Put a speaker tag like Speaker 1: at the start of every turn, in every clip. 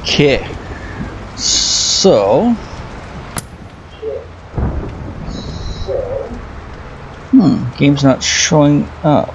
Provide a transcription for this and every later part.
Speaker 1: Okay. So. Game's not showing up.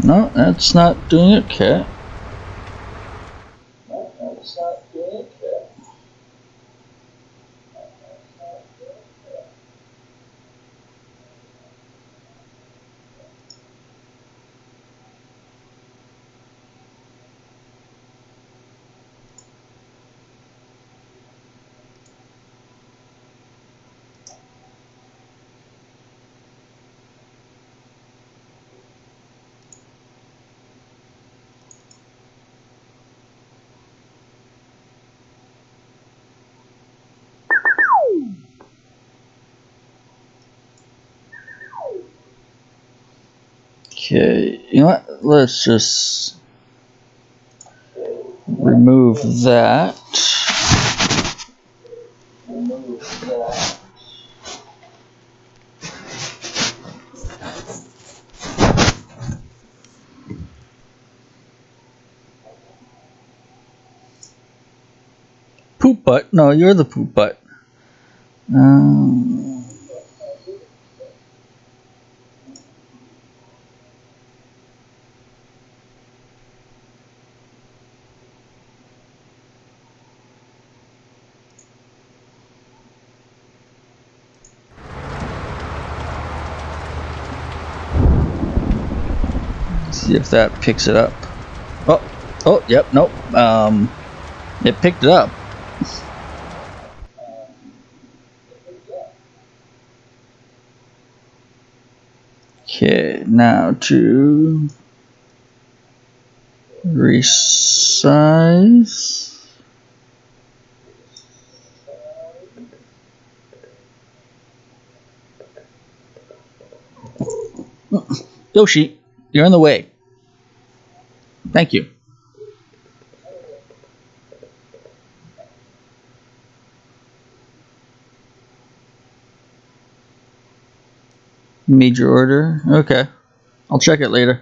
Speaker 1: No, that's not doing it, Cat. Okay, you know what? Let's just remove that. Poop butt? No, you're the poop butt. See if that picks it up. Oh, yep, nope. It picked it up. Okay, now to resize. Yoshi, you're in the way. Thank you. Major order? Okay. I'll check it later.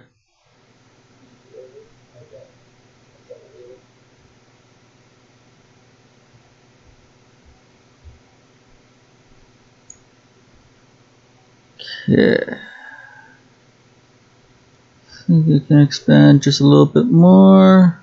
Speaker 1: Okay. I think we can expand just a little bit more.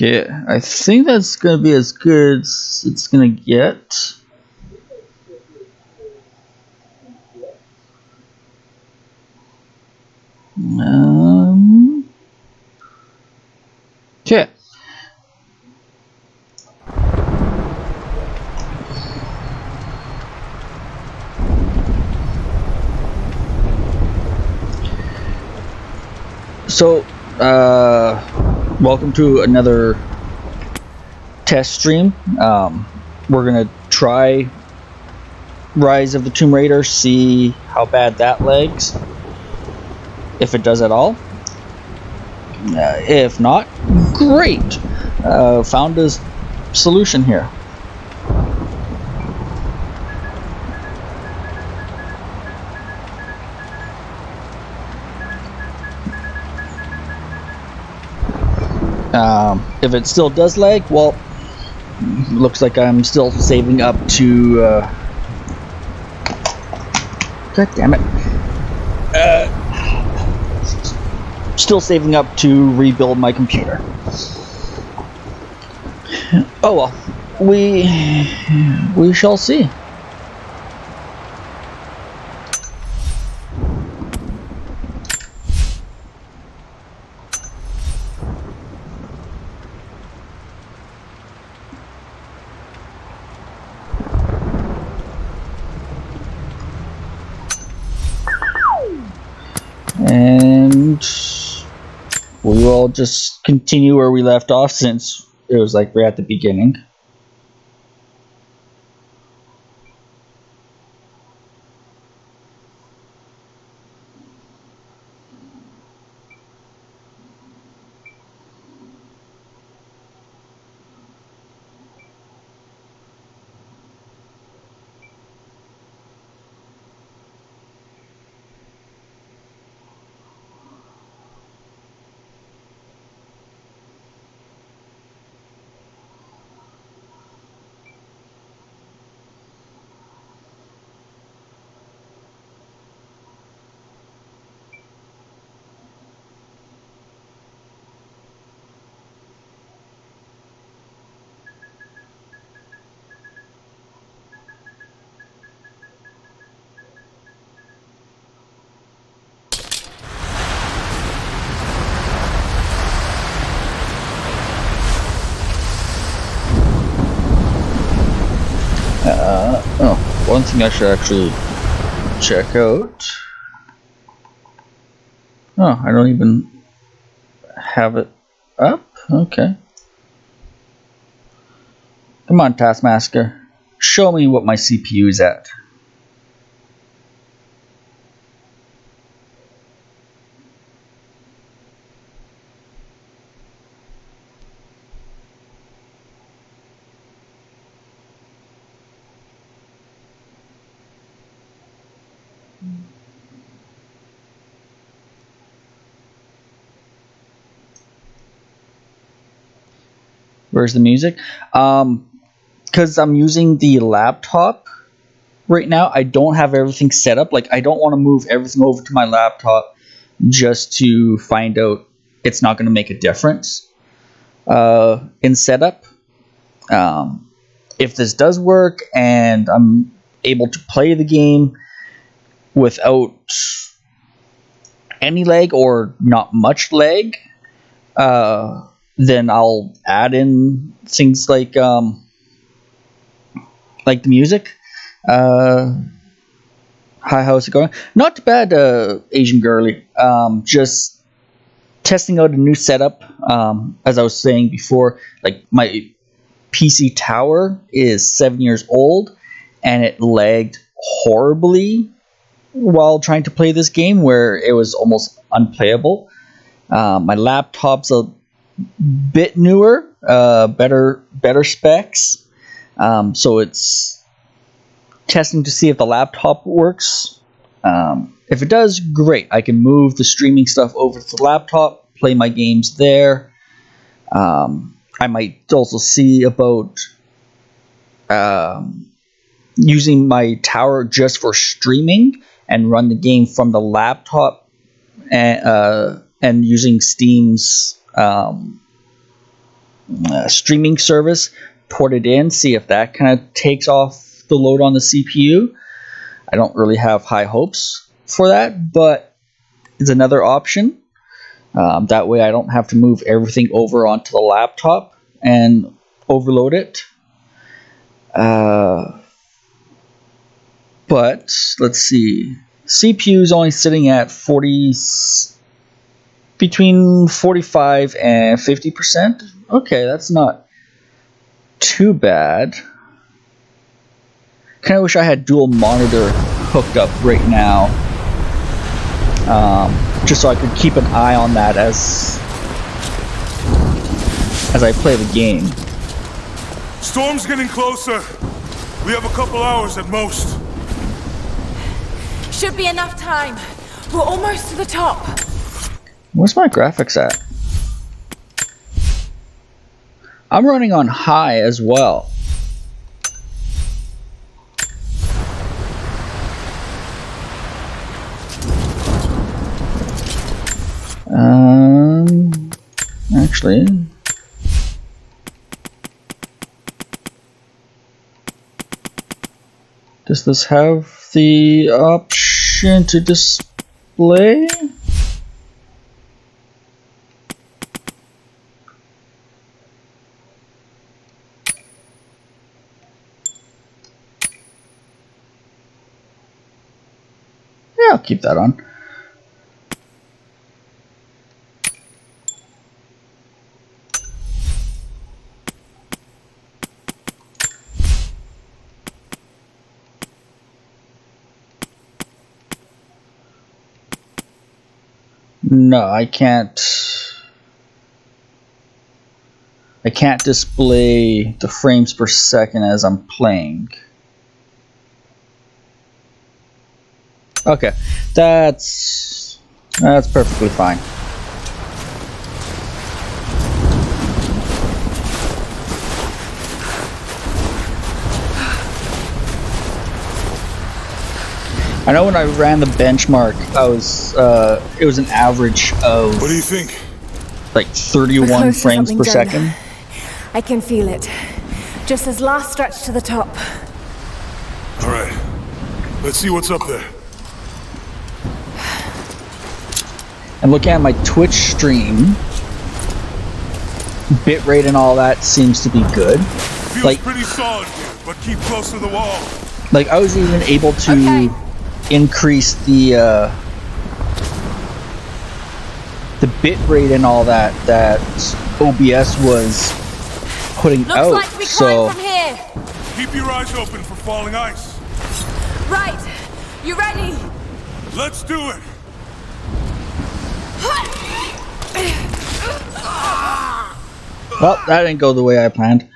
Speaker 1: Okay, I think that's gonna be as good as it's gonna get. Okay. So, welcome to another test stream. We're gonna try Rise of the Tomb Raider, see how bad that lags, if it does at all. If not, great. Found a solution here. If it still does lag, well, looks like I'm still saving up to. God damn it! Still saving up to rebuild my computer. Oh well, we shall see. And we will just continue where we left off, since it was like we're at the beginning. One thing I should actually check out. Oh, I don't even have it up? Okay. Come on, Taskmaster. Show me what my CPU is at. Where's the music? Because I'm using the laptop right now, I don't have everything set up. Like, I don't want to move everything over to my laptop just to find out it's not going to make a difference in setup. If this does work and I'm able to play the game without any lag or not much lag, then I'll add in things like the music. Hi, how's it going? Not too bad, Asian girly. Just testing out a new setup. As I was saying before, like, my PC tower is 7 years old, and it lagged horribly while trying to play this game, where it was almost unplayable. My laptop's a bit newer, better specs, so it's testing to see if the laptop works. If it does, great. I can move the streaming stuff over to the laptop, play my games there. I might also see about using my tower just for streaming and run the game from the laptop, and using Steam's streaming service, port it in, see if that kind of takes off the load on the CPU. I don't really have high hopes for that, but it's another option. That way I don't have to move everything over onto the laptop and overload it. But let's see. CPU is only sitting at 40. between 45 and 50%. Okay, that's not too bad. Kind of wish I had dual monitor hooked up right now, just so I could keep an eye on that as I play the game.
Speaker 2: Storm's getting closer. We have a couple hours at most.
Speaker 3: Should be enough time. We're almost to the top.
Speaker 1: Where's my graphics at? I'm running on high as well. Actually, does this have the option to display? Yeah, I'll keep that on. No, I can't. I can't display the frames per second as I'm playing. Okay, that's perfectly fine. I know when I ran the benchmark, it was an average of.
Speaker 2: What do you think?
Speaker 1: Like 31 frames per second.
Speaker 3: I can feel it. Just this last stretch to the top.
Speaker 2: All right, let's see what's up there.
Speaker 1: And looking at my Twitch stream, bitrate and all that seems to be good.
Speaker 2: Feels
Speaker 1: like
Speaker 2: pretty solid here, but keep close to the wall.
Speaker 1: Like I was even able to increase the bitrate and all that OBS was putting
Speaker 3: Looks
Speaker 1: out.
Speaker 3: Like we
Speaker 1: so
Speaker 3: from here.
Speaker 2: Keep your eyes open for falling ice.
Speaker 3: Right, you ready?
Speaker 2: Let's do it.
Speaker 1: Well, that didn't go the way I planned.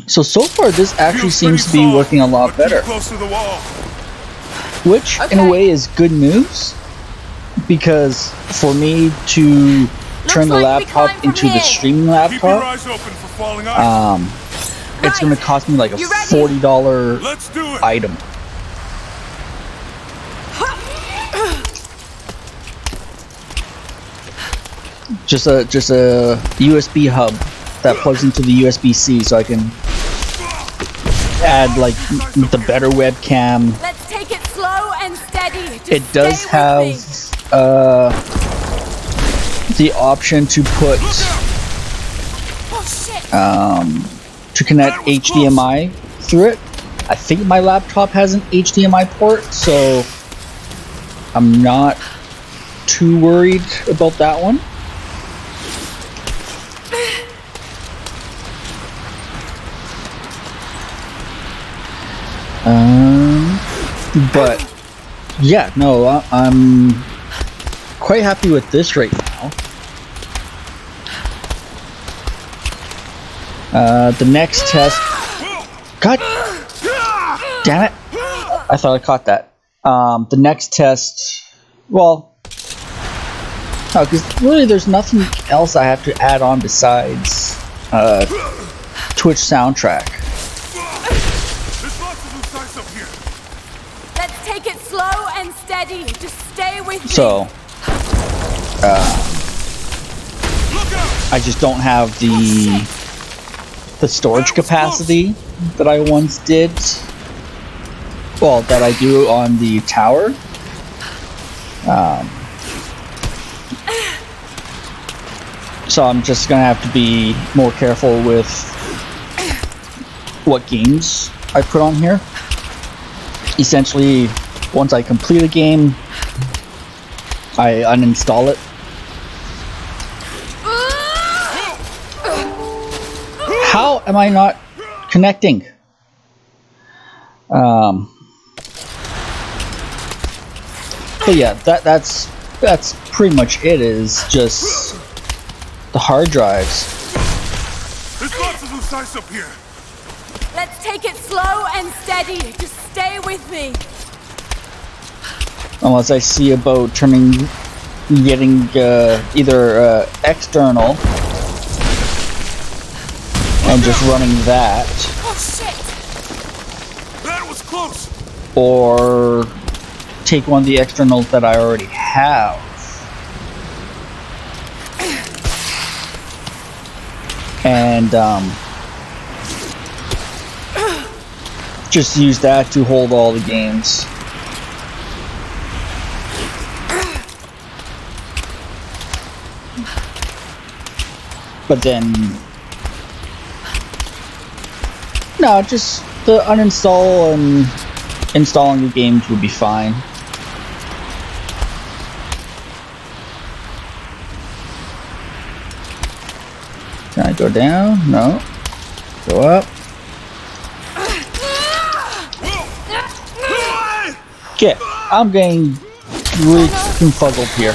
Speaker 1: So far this actually seems to be working a lot better.
Speaker 2: Close to the wall.
Speaker 1: Which, in a way, is good news. Because for me to turn the laptop into the streaming laptop, it's going to cost me like a $40 item. Just a USB hub that plugs into the USB-C, so I can add like the better webcam.
Speaker 3: Let's take it slow and steady.
Speaker 1: It does have the option to put to connect HDMI through it. I think my laptop has an HDMI port, so I'm not too worried about that one. But yeah, no, I'm quite happy with this right now. The next test. God damn it! I thought I caught that. The next test. Well, no, because really there's nothing else I have to add on besides Twitch soundtrack.
Speaker 3: Take it slow and steady. Just stay with me.
Speaker 1: So, I just don't have the storage capacity that I once did. Well, that I do on the tower. So I'm just gonna have to be more careful with what games I put on here. Essentially, once I complete a game, I uninstall it. How am I not connecting? But yeah, that's pretty much it. Is just the hard drives.
Speaker 2: There's lots of loose ice up here.
Speaker 3: Let's take it slow and steady. Just stay with me.
Speaker 1: Unless I see about getting either external and just running that,
Speaker 3: Oh shit!
Speaker 2: That was close.
Speaker 1: or take one of the externals that I already have. And just use that to hold all the games. But then, no, just the uninstall and installing the games would be fine. Can I go down? No. Go up. Okay, I'm getting really confuzzled here.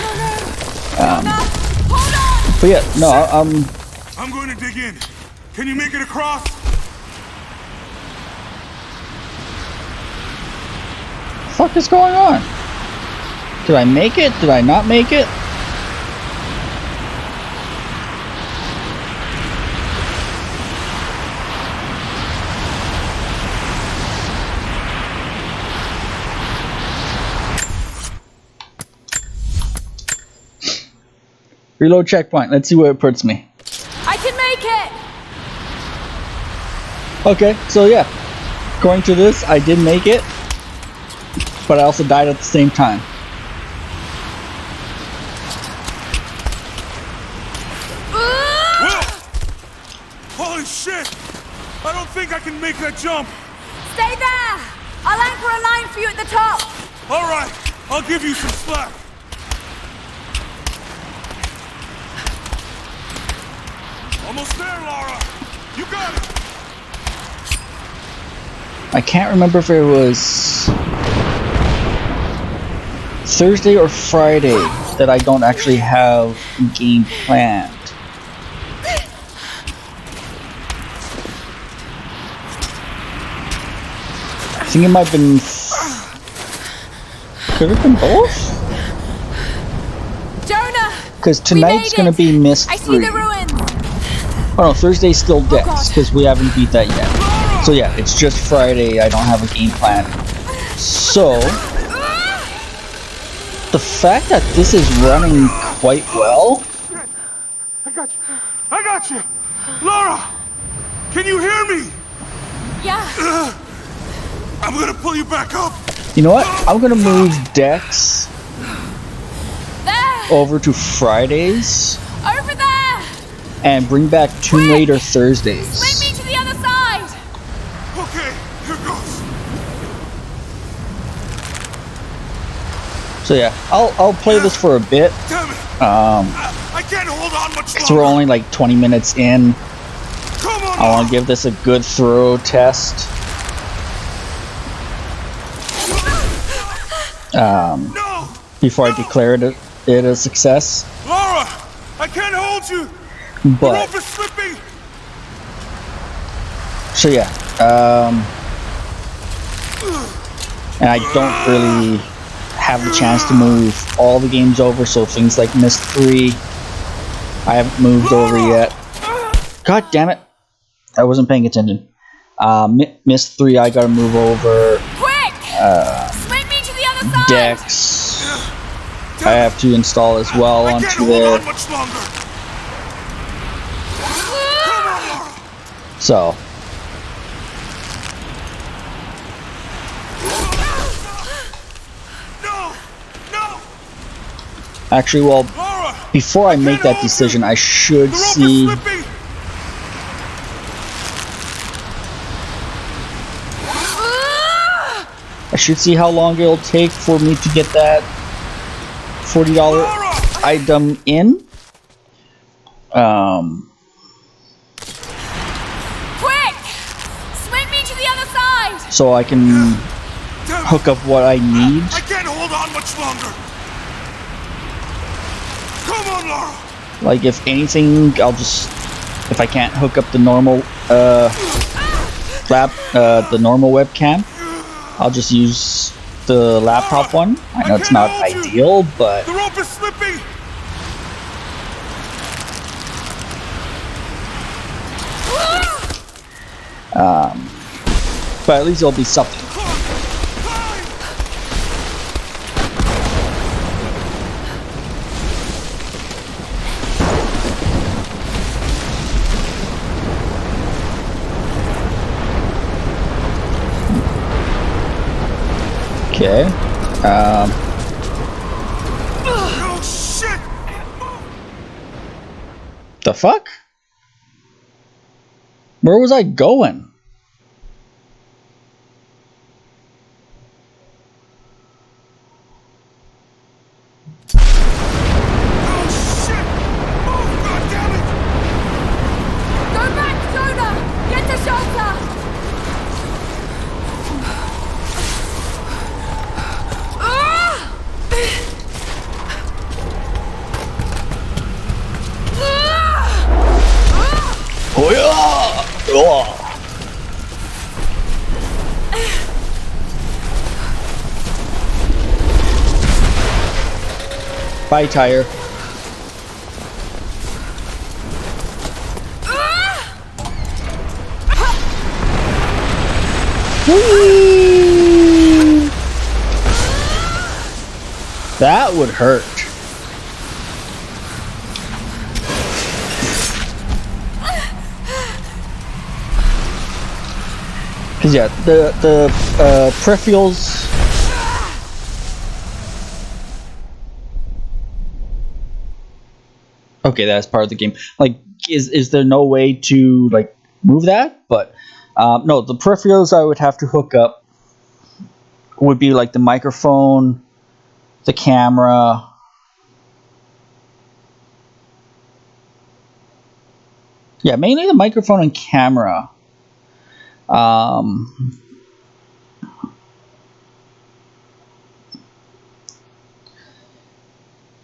Speaker 1: But yeah, no,
Speaker 2: I'm going to dig in. Can you make it across?
Speaker 1: What the fuck is going on? Did I make it? Did I not make it? Reload checkpoint. Let's see where it puts me.
Speaker 3: I can make it!
Speaker 1: Okay, so yeah. According to this, I did make it. But I also died at the same time.
Speaker 2: Whoa! Holy shit! I don't think I can make that jump.
Speaker 3: Stay there! I'll anchor a line for you at the top.
Speaker 2: All right, I'll give you some slack. Almost there, Laura. You got it.
Speaker 1: I can't remember if it was Thursday or Friday that I don't actually have a game planned. I think it might have been... Could it have been both?
Speaker 3: Jonah!
Speaker 1: Because tonight's
Speaker 3: made
Speaker 1: gonna
Speaker 3: it.
Speaker 1: be Mist
Speaker 3: I see
Speaker 1: 3.
Speaker 3: the ruins.
Speaker 1: Oh no, Thursday's still Dex,
Speaker 3: God.
Speaker 1: because we haven't beat that yet. So yeah, it's just Friday, I don't have a game plan. So, the fact that this is running quite well...
Speaker 2: I got you. I got you. Laura, can you hear me?
Speaker 3: Yeah.
Speaker 2: I'm gonna pull you back up.
Speaker 1: You know what? I'm gonna move Dex
Speaker 3: There!
Speaker 1: over to Fridays
Speaker 3: Over there!
Speaker 1: and bring back Tomb Raider
Speaker 3: Swing
Speaker 1: Thursdays.
Speaker 3: me to the other side!
Speaker 2: Okay, here goes.
Speaker 1: So yeah, I'll play this for a bit.
Speaker 2: Damn it. I can't hold on much
Speaker 1: So we're
Speaker 2: longer.
Speaker 1: only like 20 minutes in.
Speaker 2: Come on.
Speaker 1: I want to give this a good thorough test.
Speaker 2: No!
Speaker 1: Before I declare it a success.
Speaker 2: Laura! I can't hold you! The
Speaker 1: But
Speaker 2: rope is slipping!
Speaker 1: so yeah, and I don't really have the chance to move all the games over, so things like Mist 3 I haven't moved over yet. God damn it, I wasn't paying attention. Mist 3 I gotta move over.
Speaker 3: Quick! Swing me to the other side!
Speaker 1: Dex I have to install as well
Speaker 2: I can't
Speaker 1: onto
Speaker 2: hold
Speaker 1: there.
Speaker 2: on much longer! Come on, Laura!
Speaker 1: So
Speaker 2: No! No!
Speaker 1: actually, well,
Speaker 2: Laura!
Speaker 1: before I make that decision, I should
Speaker 2: The rope
Speaker 1: see.
Speaker 2: is slipping!
Speaker 1: I should see how long it'll take for me to get that $40 item in.
Speaker 3: Quick! Swing me to the other side!
Speaker 1: So I can hook up what I need.
Speaker 2: I can't hold on much longer. Come on, Lara.
Speaker 1: Like, if anything, I'll just... If I can't hook up the normal, the normal webcam, I'll just use the laptop one. I know it's not ideal, but...
Speaker 2: The rope is slipping.
Speaker 1: But at least it'll be something. Okay.
Speaker 2: Oh shit!
Speaker 1: The fuck? Where was I going?
Speaker 2: Oh shit! Oh god damn it!
Speaker 3: Go back, Jonah! Get to shelter!
Speaker 1: Oh yeah! Oh. Bye, tire. Whee! That would hurt. Cause yeah, the peripherals. Okay, that's part of the game. Like, is there no way to like move that? But no, the peripherals I would have to hook up would be like the microphone, the camera. Yeah, mainly the microphone and camera.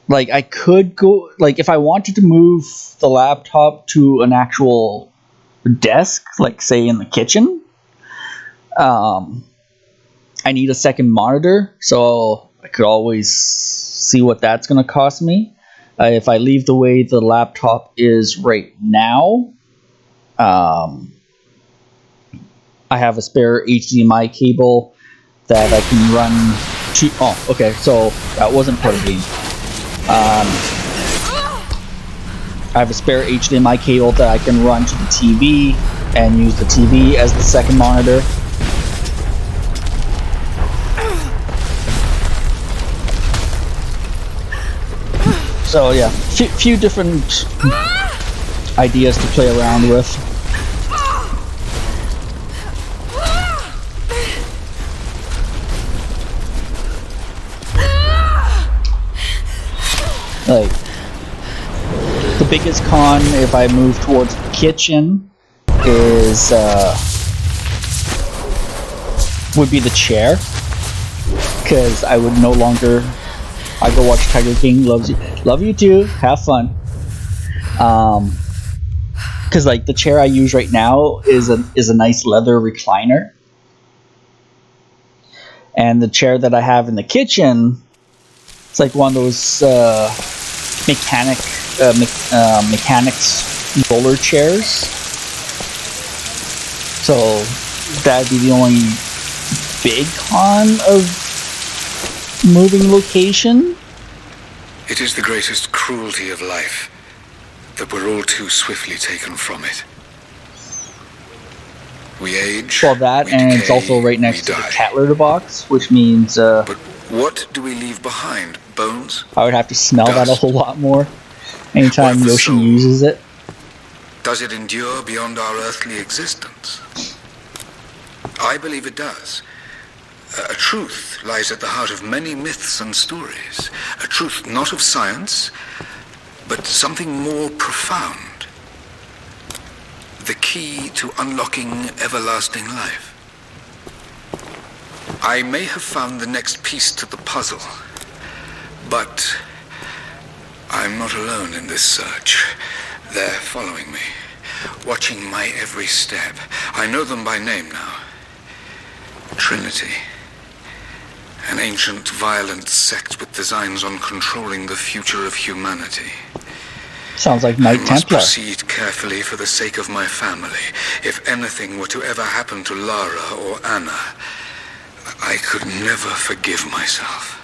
Speaker 1: Like, I could go, like, if I wanted to move the laptop to an actual desk, like, say, in the kitchen, I need a second monitor, so I could always see what that's going to cost me. If I leave the way the laptop is right now, I have a spare HDMI cable that I can run to... Oh, okay, so that wasn't part of the game. I have a spare HDMI cable that I can run to the TV and use the TV as the second monitor. So yeah, few different ideas to play around with. Like, the biggest con if I move towards the kitchen is would be the chair, because I would no longer. I go watch Tiger King. Love you too. Have fun. Because like the chair I use right now is a nice leather recliner, and the chair that I have in the kitchen, it's like one of those mechanics roller chairs. So that'd be the only big con of moving location.
Speaker 4: It is the greatest cruelty of life that we're all too swiftly taken from it. We age.
Speaker 1: Well, that,
Speaker 4: we
Speaker 1: and
Speaker 4: decay,
Speaker 1: it's also right next to the
Speaker 4: die.
Speaker 1: cat litter box, which means
Speaker 4: But what do we leave behind? Bones?
Speaker 1: I would have to smell that a
Speaker 4: Dust.
Speaker 1: whole lot more anytime
Speaker 4: What of the
Speaker 1: Yoshi
Speaker 4: soul?
Speaker 1: uses it.
Speaker 4: Does it endure beyond our earthly existence? I believe it does. A truth lies at the heart of many myths and stories. A truth not of science, but something more profound. The key to unlocking everlasting life. I may have found the next piece to the puzzle, but I'm not alone in this search. They're following me, watching my every step. I know them by name now. Trinity. An ancient, violent sect with designs on controlling the future of humanity.
Speaker 1: Sounds like
Speaker 4: I
Speaker 1: Knight
Speaker 4: must
Speaker 1: Templar.
Speaker 4: proceed carefully for the sake of my family. If anything were to ever happen to Lara or Anna, I could never forgive myself.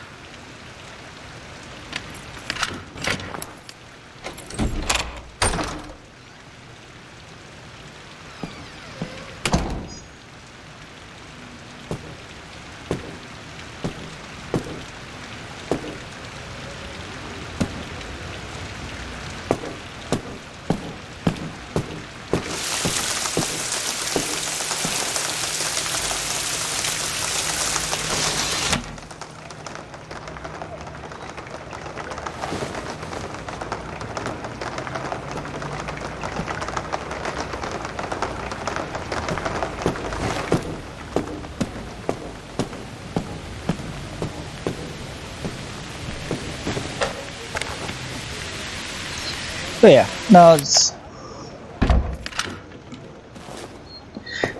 Speaker 1: But yeah, no, it's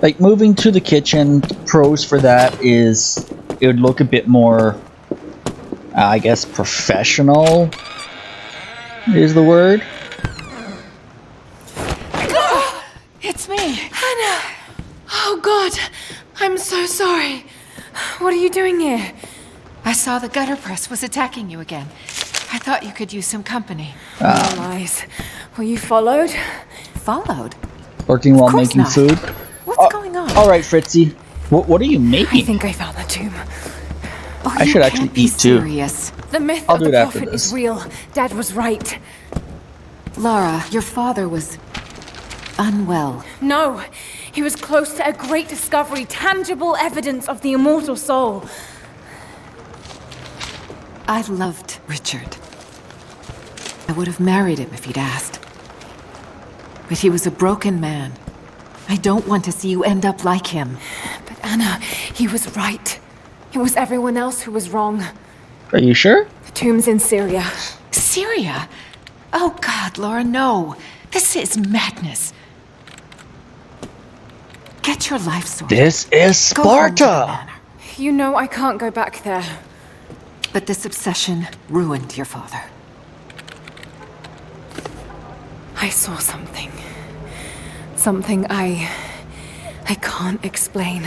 Speaker 1: like moving to the kitchen. Pros for that is it would look a bit more, I guess, professional is the word.
Speaker 3: It's me. Anna! Oh God, I'm so sorry. What are you doing here?
Speaker 5: I saw the gutter press was attacking you again. I thought you could use some company.
Speaker 3: No lies. Were you followed?
Speaker 5: Followed?
Speaker 1: Working while
Speaker 5: course
Speaker 1: making
Speaker 5: not.
Speaker 1: food.
Speaker 5: What's going on?
Speaker 1: All right, Fritzy. What are you
Speaker 3: I
Speaker 1: making?
Speaker 3: think I found the tomb.
Speaker 5: Oh,
Speaker 1: I
Speaker 5: you
Speaker 1: should
Speaker 5: can't
Speaker 1: actually
Speaker 5: be
Speaker 1: eat too.
Speaker 5: serious.
Speaker 3: The myth
Speaker 1: I'll
Speaker 3: of
Speaker 1: do
Speaker 3: the
Speaker 1: it after
Speaker 3: prophet
Speaker 1: this.
Speaker 3: is real. Dad was right.
Speaker 5: Lara, your father was unwell.
Speaker 3: No, he was close to a great discovery, tangible evidence of the immortal soul.
Speaker 5: I loved Richard. I would have married him if he'd asked. But he was a broken man. I don't want to see you end up like him.
Speaker 3: But Anna, he was right. It was everyone else who was wrong.
Speaker 1: Are you sure?
Speaker 3: The tomb's in Syria.
Speaker 5: Syria? Oh God, Laura, no. This is madness. Get your life sorted.
Speaker 1: This is
Speaker 5: Go home to the
Speaker 1: Sparta.
Speaker 5: manor.
Speaker 3: You know I can't go back there.
Speaker 5: But this obsession ruined your father.
Speaker 3: I saw something. Something I can't explain.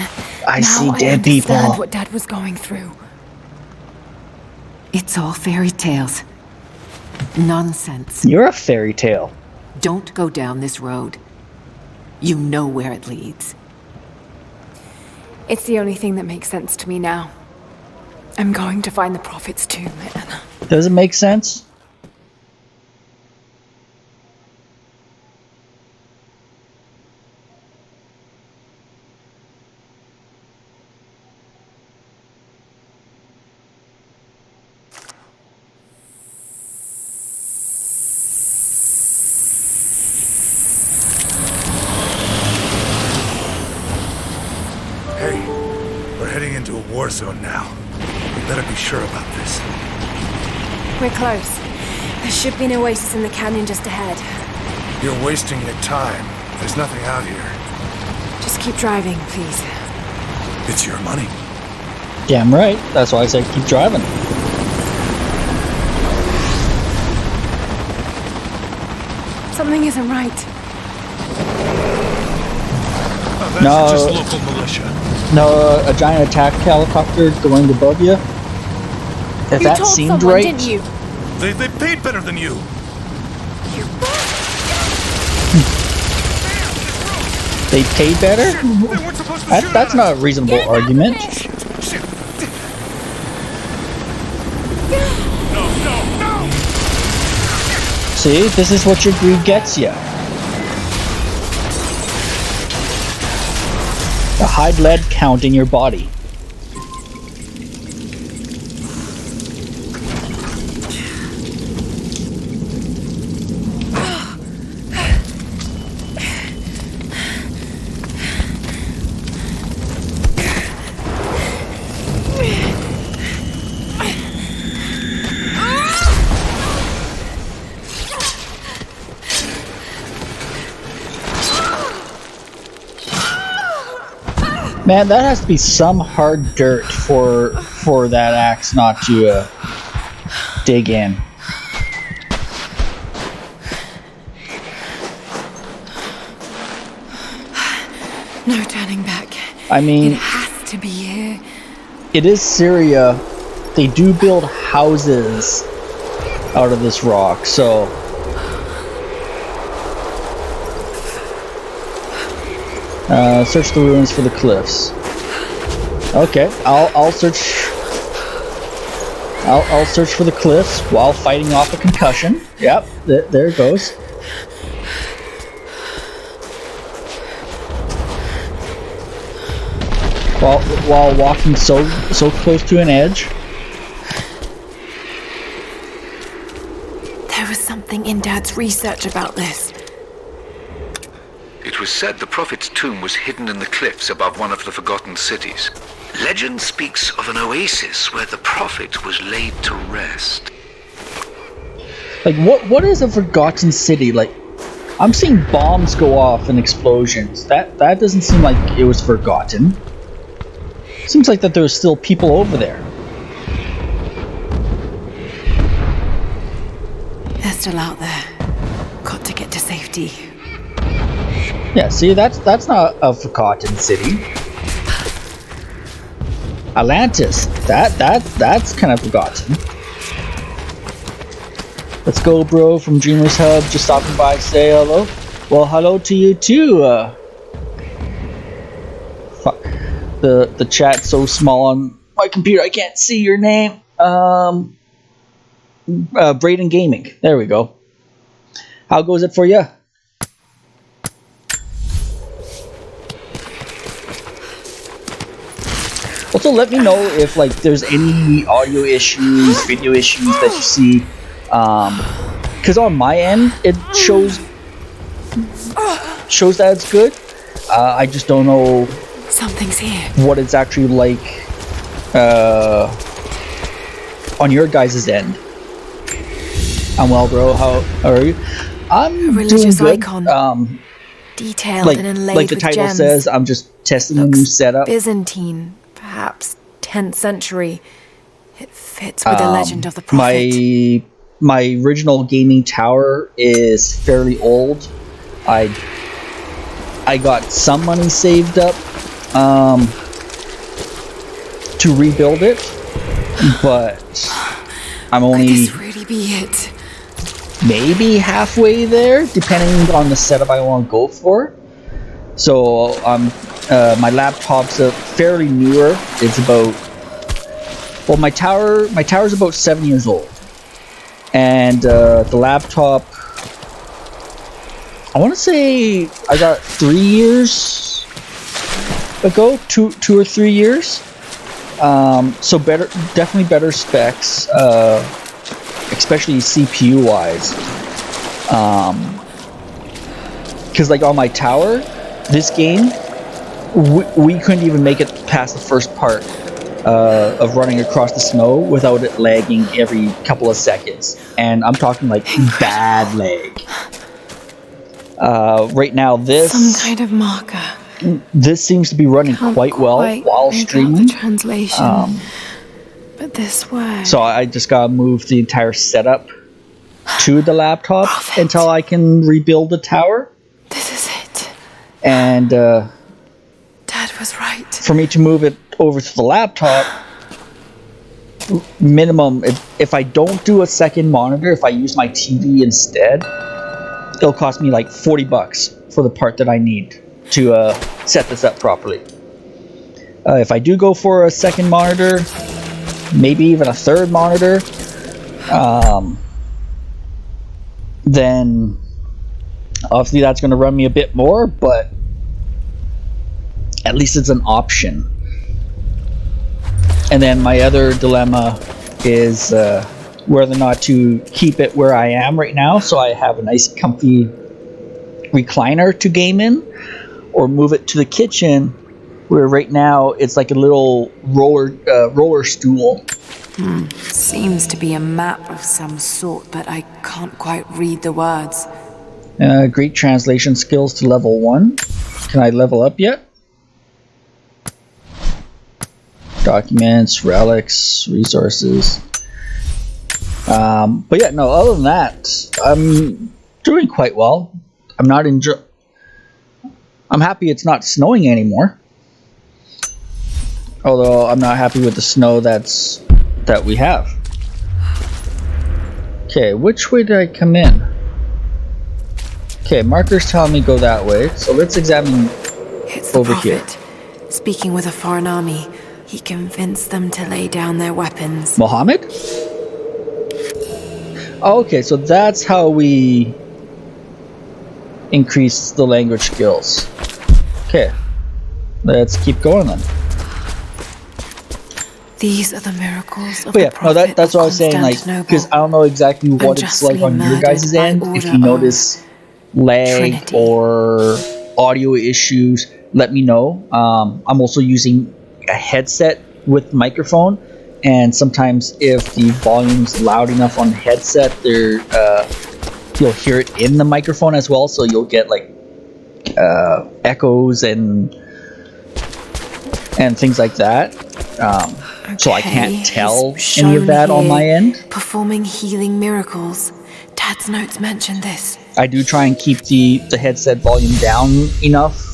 Speaker 1: I see
Speaker 3: Now
Speaker 1: dead
Speaker 3: I
Speaker 1: people.
Speaker 3: understand what Dad was going through.
Speaker 5: It's all fairy tales. Nonsense.
Speaker 1: You're a fairy tale.
Speaker 5: Don't go down this road. You know where it leads.
Speaker 3: It's the only thing that makes sense to me now. I'm going to find the prophet's tomb, Anna.
Speaker 1: Does it make sense?
Speaker 2: Hey, we're heading into a war zone now. We better be sure about this.
Speaker 3: We're close. There should be an oasis in the canyon just ahead.
Speaker 2: You're wasting your time. There's nothing out here.
Speaker 3: Just keep driving, please.
Speaker 2: It's your money.
Speaker 1: Damn right. That's why I said keep driving.
Speaker 3: Something isn't right.
Speaker 2: Oh, that's
Speaker 1: No.
Speaker 2: just local militia.
Speaker 1: No, a giant attack helicopter going above you. If
Speaker 3: You
Speaker 1: that
Speaker 3: told
Speaker 1: seemed
Speaker 3: someone,
Speaker 1: right,
Speaker 3: didn't you?
Speaker 2: They paid better than you.
Speaker 1: they pay better.
Speaker 2: They weren't supposed to shoot
Speaker 1: That's
Speaker 2: at
Speaker 1: not
Speaker 2: us.
Speaker 1: a reasonable argument.
Speaker 2: Shit. No, no, no!
Speaker 1: See, this is what your greed gets you. The high lead count in your body. Man, that has to be some hard dirt for that axe not to dig in.
Speaker 3: No turning back.
Speaker 1: I mean,
Speaker 3: It has to be here.
Speaker 1: it is Syria. They do build houses out of this rock, so search the ruins for the cliffs. Okay, I'll search. I'll search for the cliffs while fighting off a concussion. Yep, there it goes. While walking so close to an edge.
Speaker 3: There was something in Dad's research about this.
Speaker 4: It was said the Prophet's tomb was hidden in the cliffs above one of the forgotten cities. Legend speaks of an oasis where the Prophet was laid to rest.
Speaker 1: Like, what is a forgotten city? Like, I'm seeing bombs go off and explosions. That doesn't seem like it was forgotten. Seems like that there's still people over there.
Speaker 3: They're still out there. Got to get to safety.
Speaker 1: Yeah, see, that's not a forgotten city. Atlantis, that's kind of forgotten. Let's go, bro, from Dreamers Hub, just stopping by to say hello. Well, hello to you too. Fuck. The chat's so small on my computer I can't see your name. Braden Gaming. There we go. How goes it for you? Also, let me know if like there's any audio issues, video issues that you see. Because on my end it shows that it's good. I just don't know
Speaker 3: Something's here.
Speaker 1: what it's actually like on your guys' end. I'm well, bro. How are you? I'm
Speaker 3: Religious
Speaker 1: doing good.
Speaker 3: icon. Detailed and inlaid
Speaker 1: like the
Speaker 3: with
Speaker 1: title
Speaker 3: gems.
Speaker 1: says, I'm just testing a new setup.
Speaker 3: Byzantine, perhaps 10th century. It fits with the legend of the Prophet.
Speaker 1: My original gaming tower is fairly old. I got some money saved up to rebuild it, but I'm
Speaker 3: Could
Speaker 1: only
Speaker 3: this really be it?
Speaker 1: maybe halfway there, depending on the setup I want to go for. So my laptop's fairly newer. It's about, well, my tower's about 7 years old, and the laptop, I want to say I got 3 years ago, two or 3 years. So definitely better specs, especially CPU wise. Because like on my tower, this game, we couldn't even make it past the first part of running across the snow without it lagging every couple of seconds, and I'm talking like bad lag. Right now,
Speaker 3: Some kind of marker.
Speaker 1: this seems to be running
Speaker 3: Can't
Speaker 1: quite well
Speaker 3: quite
Speaker 1: while
Speaker 3: make out
Speaker 1: streaming.
Speaker 3: the translation. But this word.
Speaker 1: So I just gotta move the entire setup to the laptop
Speaker 3: Prophet.
Speaker 1: until I can rebuild the tower.
Speaker 3: This is it.
Speaker 1: And
Speaker 3: Dad was right.
Speaker 1: for me to move it over to the laptop, minimum, if I don't do a second monitor, if I use my TV instead, it'll cost me like $40 for the part that I need to set this up properly. If I do go for a second monitor, maybe even a third monitor, then obviously that's going to run me a bit more, but at least it's an option. And then my other dilemma is whether or not to keep it where I am right now, so I have a nice comfy recliner to game in, or move it to the kitchen, where right now it's like a little roller stool.
Speaker 3: Seems to be a map of some sort, but I can't quite read the words.
Speaker 1: Great translation skills to level 1. Can I level up yet? Documents, relics, resources. But yeah, no, other than that, I'm doing quite well. I'm not I'm happy it's not snowing anymore. Although I'm not happy with the snow that we have. Okay, which way did I come in? Okay, marker's telling me go that way, so let's examine
Speaker 3: It's the
Speaker 1: over here.
Speaker 3: Prophet. Speaking with a foreign army, he convinced them to lay down their weapons.
Speaker 1: Mohammed? Oh, okay, so that's how we increase the language skills. Okay, let's keep going then.
Speaker 3: These are the miracles of
Speaker 1: But yeah,
Speaker 3: the
Speaker 1: no,
Speaker 3: Prophet
Speaker 1: that's
Speaker 3: of
Speaker 1: what I was saying, like,
Speaker 3: Constantinople.
Speaker 1: because I don't know exactly what it's like on your guys'
Speaker 3: Unjustly
Speaker 1: end.
Speaker 3: murdered
Speaker 1: If
Speaker 3: by
Speaker 1: you
Speaker 3: order
Speaker 1: notice lag
Speaker 3: Trinity.
Speaker 1: or audio issues, let me know. I'm also using a headset with microphone, and sometimes if the volume's loud enough on the headset, you'll hear it in the microphone as well, so you'll get like echoes and things like that. So I can't
Speaker 3: Okay,
Speaker 1: tell
Speaker 3: he's
Speaker 1: any of
Speaker 3: shown
Speaker 1: that on
Speaker 3: here
Speaker 1: my end.
Speaker 3: Performing healing miracles. Dad's notes mention this.
Speaker 1: I do try and keep the headset volume down enough.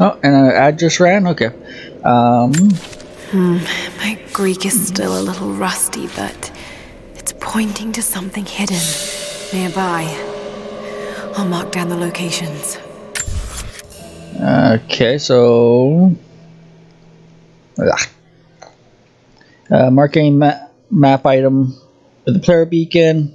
Speaker 1: Oh, and an ad just ran? Okay.
Speaker 3: My Greek is still a little rusty, but it's pointing to something hidden nearby. I'll mark down the locations.
Speaker 1: Okay, so... marking map item with the player beacon.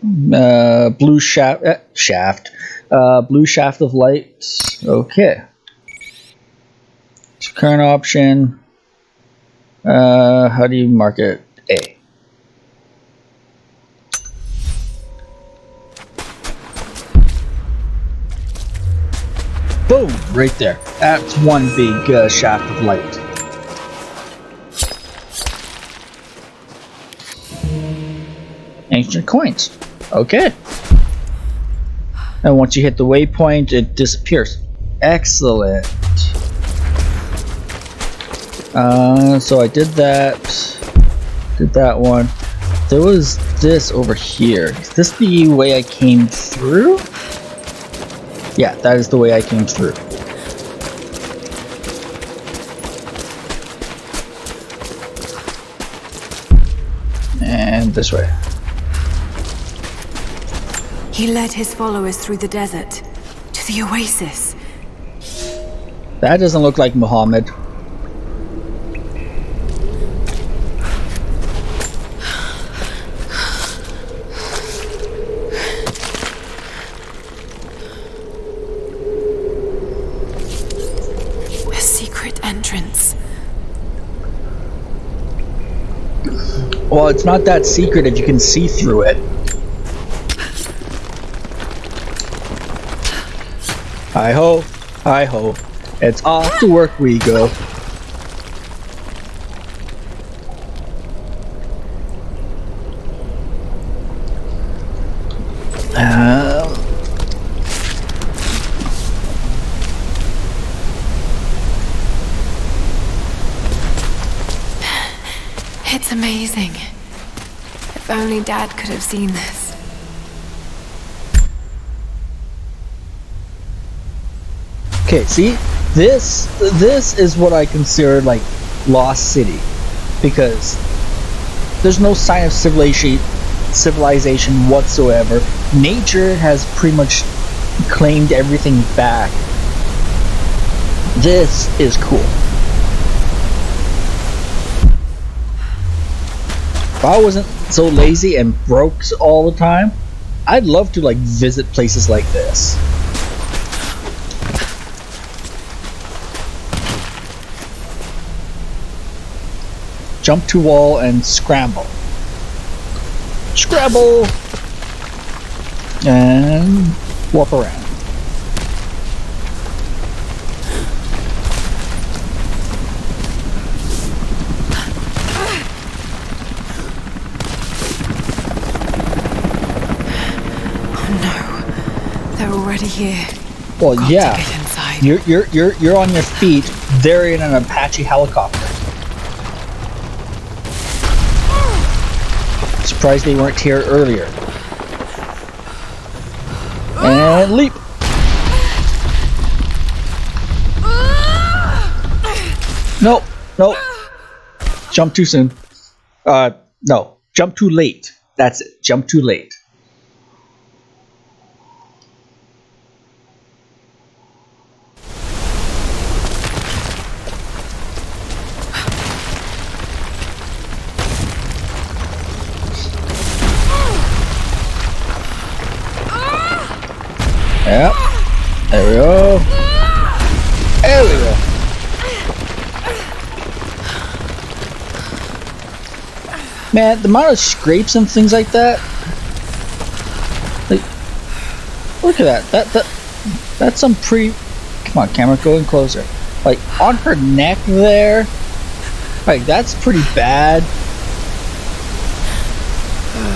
Speaker 1: Blue shaft. Blue shaft of light. Okay. So current option. How do you mark it? A. Boom! Right there. That's one big shaft of light. Ancient coins. Okay. And once you hit the waypoint, it disappears. Excellent. So I did that. Did that one. There was this over here. Is this the way I came through? Yeah, that is the way I came through. And this way.
Speaker 3: He led his followers through the desert to the oasis.
Speaker 1: That doesn't look like Muhammad.
Speaker 3: A secret entrance.
Speaker 1: Well, it's not that secret if you can see through it. Hi ho, hi ho. It's off to work we go.
Speaker 3: It's amazing. If only Dad could have seen this.
Speaker 1: Okay, see, this is what I consider like Lost City, because there's no sign of civilization whatsoever. Nature has pretty much claimed everything back. This is cool. If I wasn't so lazy and broke all the time, I'd love to like visit places like this. Jump to wall and scramble. Scrabble! And warp around.
Speaker 3: They're already here.
Speaker 1: Well,
Speaker 3: Got
Speaker 1: yeah.
Speaker 3: to get inside.
Speaker 1: You're on your feet. They're in an Apache helicopter. Surprised they weren't here earlier. And leap. Nope. Nope. Jump too soon. No. Jump too late. That's it. Jump too late. Yep. There we go. There we go. Man, the amount of scrapes and things like that. Like, look at that. That's some pre. Come on, camera, go in closer. Like on her neck there. Like that's pretty bad.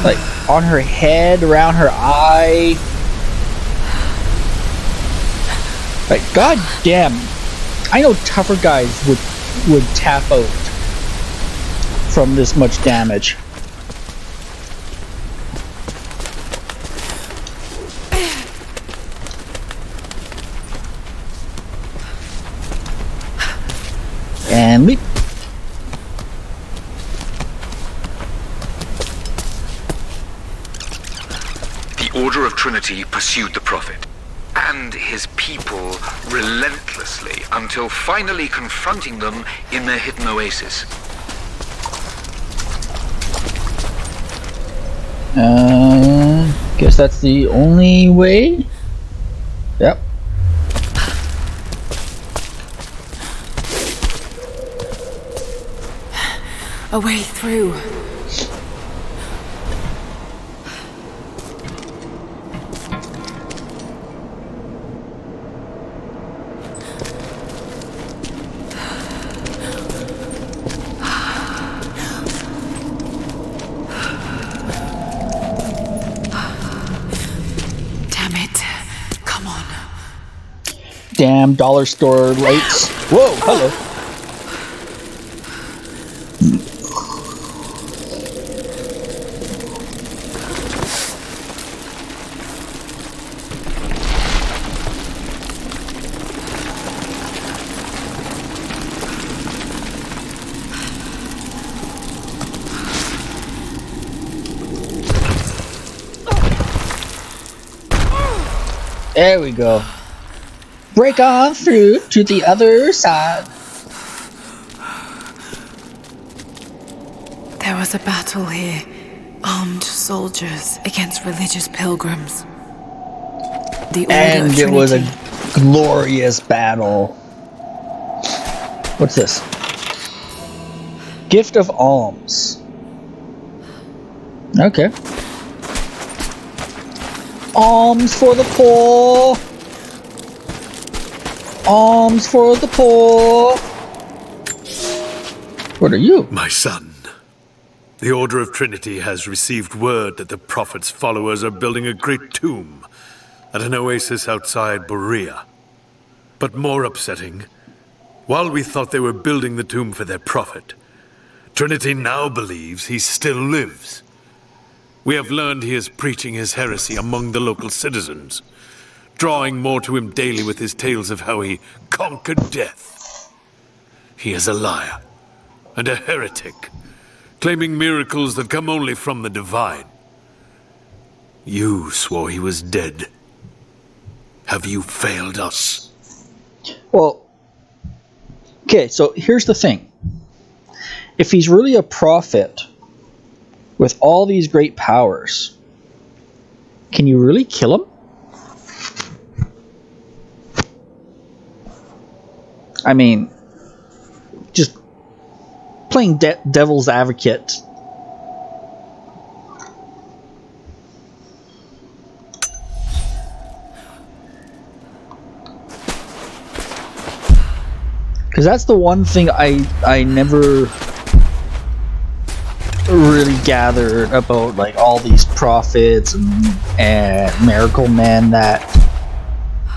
Speaker 1: Like on her head, around her eye. Like, god damn, I know tougher guys would tap out from this much damage. And leap.
Speaker 4: The Order of Trinity pursued the Prophet and his people relentlessly until finally confronting them in their hidden oasis.
Speaker 1: Guess that's the only way? Yep.
Speaker 3: A way through.
Speaker 1: Damn dollar store lights. Whoa, hello. There we go. Break on through to the other side.
Speaker 3: There was a battle here. Armed soldiers against religious pilgrims. The Order
Speaker 1: And
Speaker 3: of
Speaker 1: it was a
Speaker 3: Trinity.
Speaker 1: glorious battle. What's this? Gift of alms. Okay. Alms for the poor. Alms for the poor. What are you?
Speaker 2: My son, the Order of Trinity has received word that the Prophet's followers are building a great tomb at an oasis outside Berea. But more upsetting, while we thought they were building the tomb for their Prophet, Trinity now believes he still lives. We have learned he is preaching his heresy among the local citizens, drawing more to him daily with his tales of how he conquered death. He is a liar and a heretic, claiming miracles that come only from the divine. You swore he was dead. Have you failed us?
Speaker 1: Well, okay, so here's the thing. If he's really a prophet with all these great powers, can you really kill him? I mean, just playing devil's advocate. Because that's the one thing I never really gathered about, like, all these prophets and miracle men, that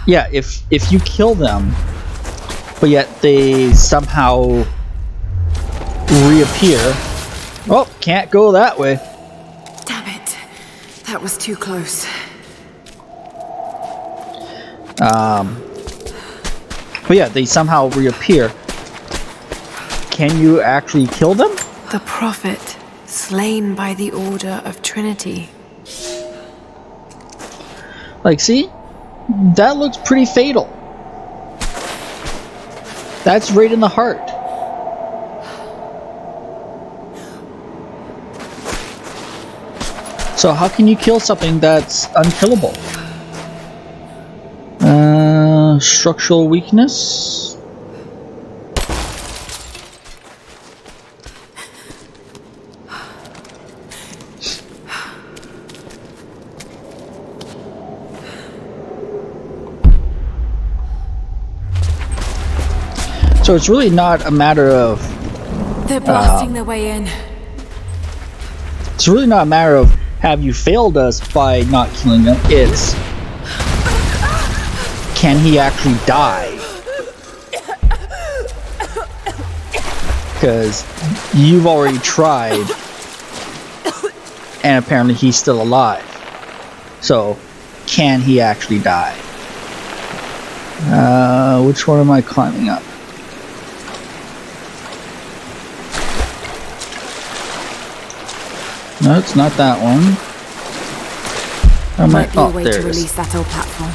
Speaker 1: Yeah, if you kill them, but yet they somehow reappear. Oh, can't go that way.
Speaker 3: Damn it. That was too close.
Speaker 1: But yeah, they somehow reappear. Can you actually kill them?
Speaker 3: The Prophet, slain by the Order of Trinity.
Speaker 1: Like, see? That looks pretty fatal. That's right in the heart. So how can you kill something that's unkillable? Structural weakness? So it's really not a matter of...
Speaker 3: They're blasting their way in.
Speaker 1: It's really not a matter of have you failed us by not killing them. It's... can he actually die? Because you've already tried, and apparently he's still alive. So, can he actually die? Which one am I climbing up? No, it's not that one.
Speaker 3: Might be a
Speaker 1: Oh,
Speaker 3: way
Speaker 1: there
Speaker 3: to
Speaker 1: it is.
Speaker 3: release that old platform.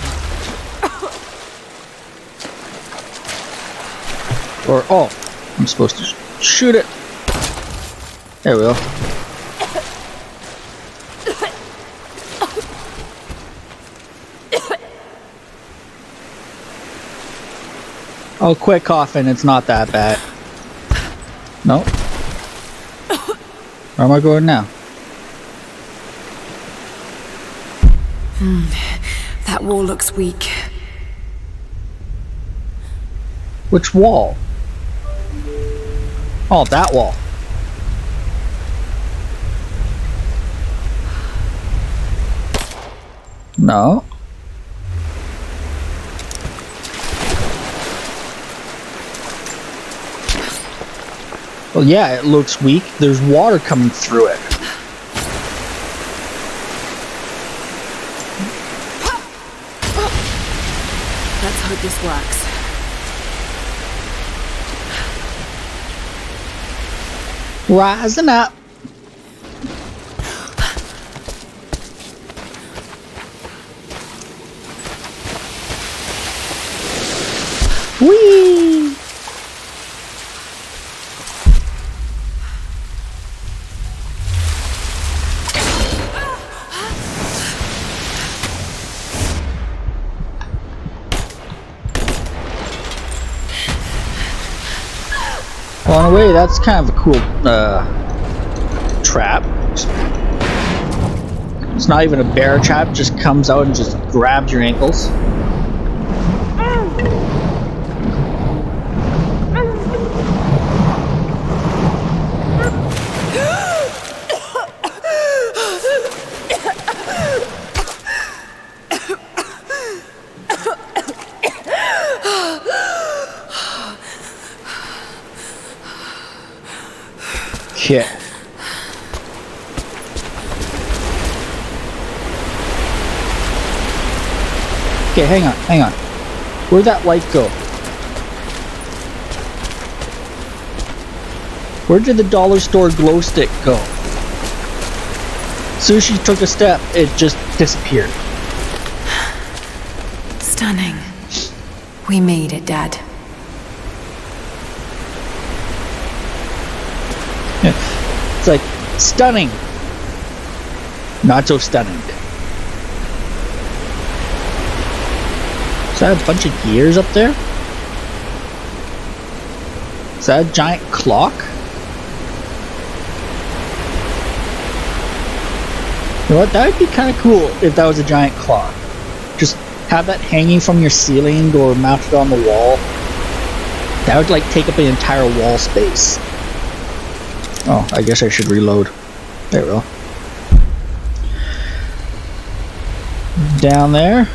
Speaker 1: Or, oh, I'm supposed to shoot it. There we go. Oh, quit coughing, it's not that bad. Nope. Where am I going now?
Speaker 3: That wall looks weak.
Speaker 1: Which wall? Oh, that wall. No. Well, yeah, it looks weak. There's water coming through it.
Speaker 3: Let's hope this works.
Speaker 1: Rising up. Whee! Well, in a way, that's kind of a cool trap. It's not even a bear trap, it just comes out and just grabs your ankles. Yeah. Okay, hang on. Where'd that light go? Where did the dollar store glow stick go? As soon as she took a step, it just disappeared.
Speaker 3: Stunning. We made it, Dad.
Speaker 1: It's like, stunning. Not so stunning. Is that a bunch of gears up there? Is that a giant clock? You know what? That would be kind of cool if that was a giant clock. Just have that hanging from your ceiling or mounted on the wall. That would like take up an entire wall space. Oh, I guess I should reload. There we go. Down there.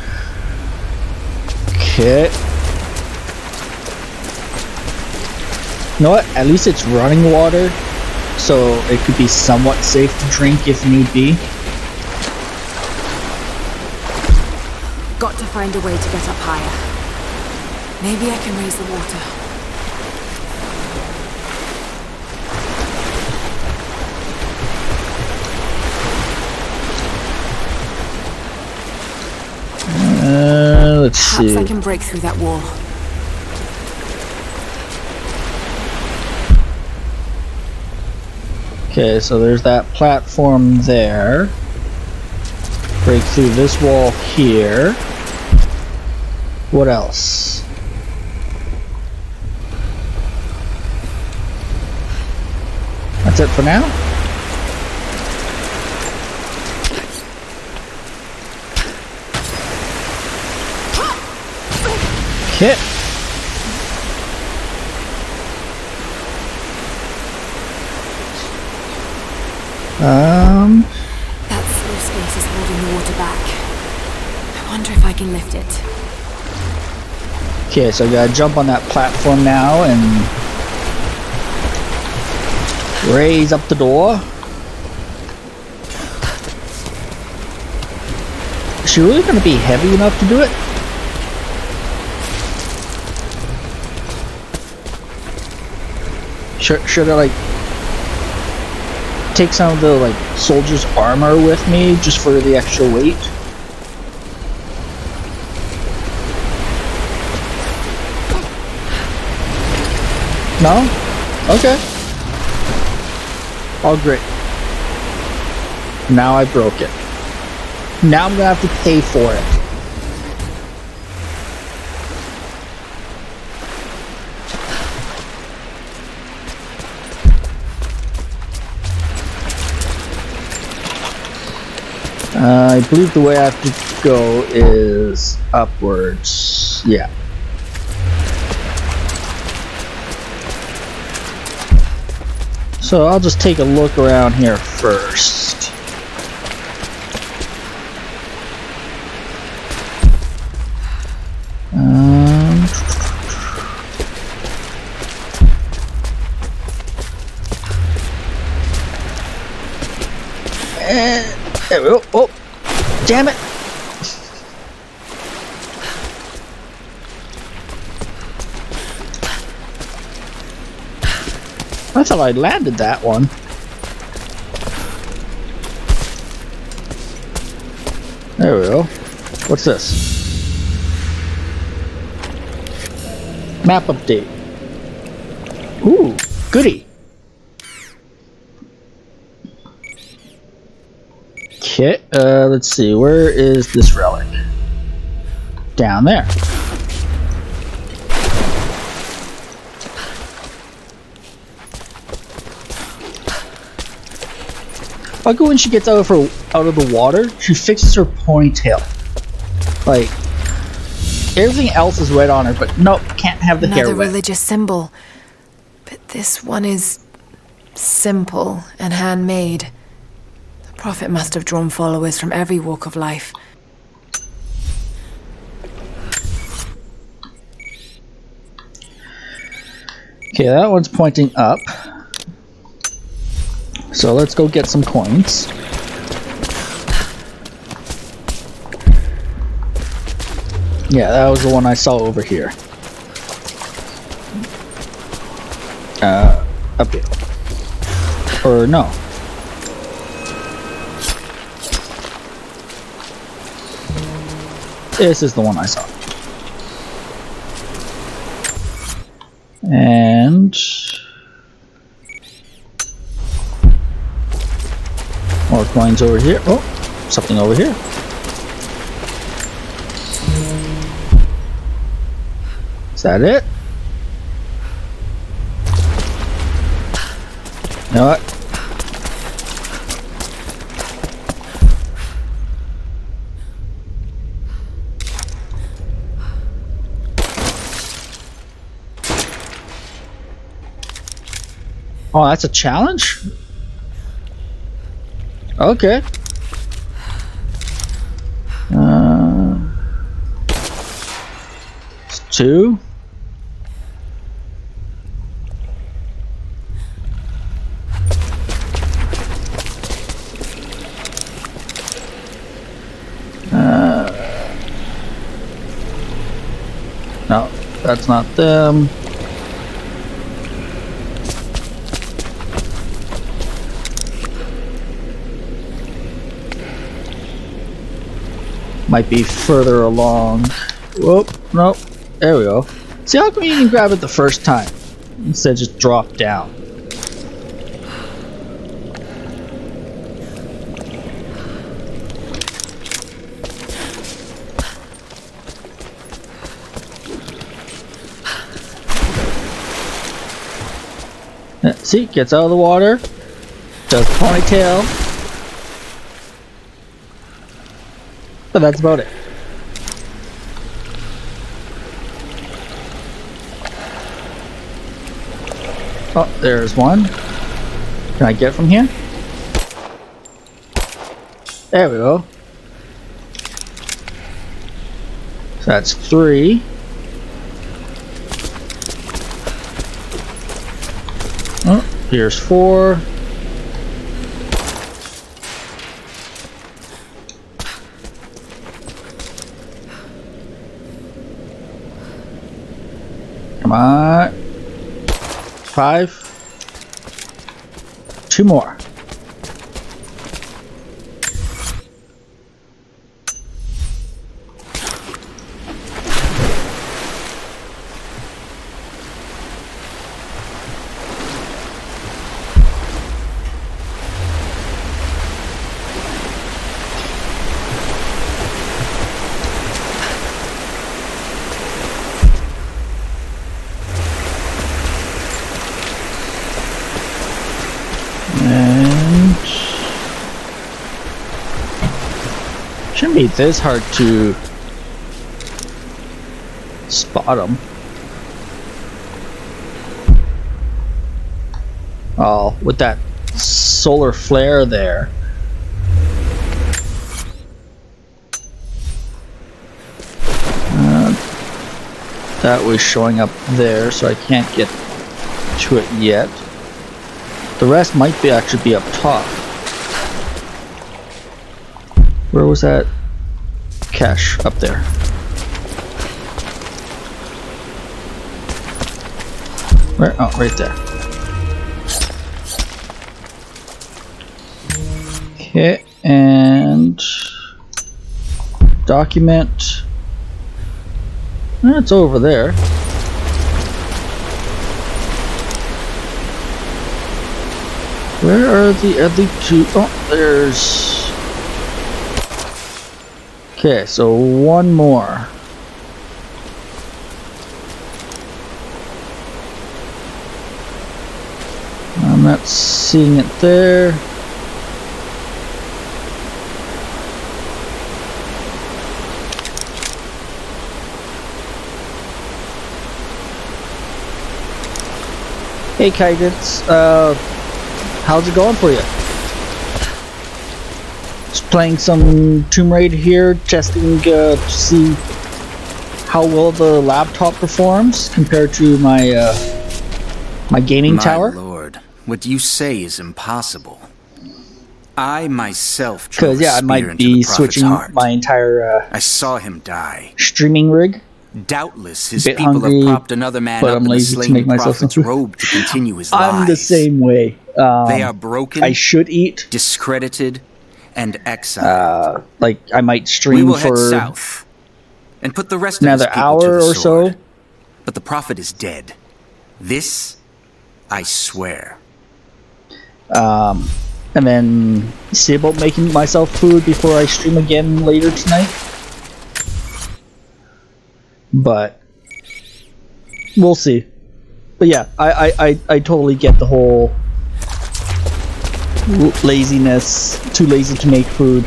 Speaker 1: Okay. You know what? At least it's running water, so it could be somewhat safe to drink if need be.
Speaker 3: Got to find a way to get up higher. Maybe I can raise the water.
Speaker 1: Let's see.
Speaker 3: Perhaps I can break through that wall.
Speaker 1: Okay, so there's that platform there. Break through this wall here. What else? That's it for now? Okay.
Speaker 3: That slow space is holding the water back. I wonder if I can lift it.
Speaker 1: Okay, so I gotta jump on that platform now and raise up the door. Is she really gonna be heavy enough to do it? Should I like take some of the like soldier's armor with me just for the extra weight? No? Okay. Oh great. Now I broke it. Now I'm gonna have to pay for it. I believe the way I have to go is upwards. Yeah. So I'll just take a look around here first. There we go. Oh, damn it! I thought I landed that one. There we go. What's this? Map update. Ooh, goody. Okay, let's see. Where is this relic? Down there. Like when she gets out of the water, she fixes her ponytail. Like everything else is wet on her, but nope, can't have the hair
Speaker 3: Another
Speaker 1: wet.
Speaker 3: religious symbol. But this one is simple and handmade. The prophet must have drawn followers from every walk of life.
Speaker 1: Okay, that one's pointing up. So let's go get some coins. Yeah, that was the one I saw over here. Up here. Or no. This is the one I saw. And more coins over here. Oh, something over here. Is that it? You know what? Oh, that's a challenge? Okay. 2. No, that's not them. Might be further along. Whoop, nope. There we go. See, how come you didn't grab it the first time? Instead, just drop down. See, gets out of the water, does ponytail, but that's about it. Oh, there's one. Can I get from here? There we go. So that's 3. Oh, here's 4. Come on. 5. 2 more. And shouldn't be this hard to spot them. Oh, with that solar flare there. That was showing up there, so I can't get to it yet. The rest might be actually be up top. Where was that cache? Up there. Where? Oh, right there. Okay, and document. It's over there. Where are the other 2? Oh, there's... Okay, so one more. I'm not seeing it there. Hey, Cadence, how's it going for you? Just playing some Tomb Raider here, testing to see how well the laptop performs compared to my my gaming tower.
Speaker 6: My lord, what you say is impossible. I myself
Speaker 1: Because yeah, I might be switching my entire
Speaker 6: I saw him die.
Speaker 1: streaming rig.
Speaker 6: Doubtless his
Speaker 1: Bit
Speaker 6: people
Speaker 1: hungry,
Speaker 6: have propped another man
Speaker 1: but
Speaker 6: up
Speaker 1: I'm
Speaker 6: in the
Speaker 1: lazy to
Speaker 6: slain
Speaker 1: make myself
Speaker 6: prophet's
Speaker 1: some food.
Speaker 6: robe to continue his lies.
Speaker 1: I'm the same way.
Speaker 6: They are broken,
Speaker 1: I should eat.
Speaker 6: discredited, and exiled.
Speaker 1: Like I might
Speaker 6: We
Speaker 1: stream
Speaker 6: will head
Speaker 1: for
Speaker 6: south and put the rest of his
Speaker 1: another
Speaker 6: people to
Speaker 1: hour
Speaker 6: the
Speaker 1: or
Speaker 6: sword.
Speaker 1: so.
Speaker 6: But the prophet is dead. This, I swear.
Speaker 1: And then see about making myself food before I stream again later tonight. But we'll see. But yeah, I totally get the whole laziness, too lazy to make food.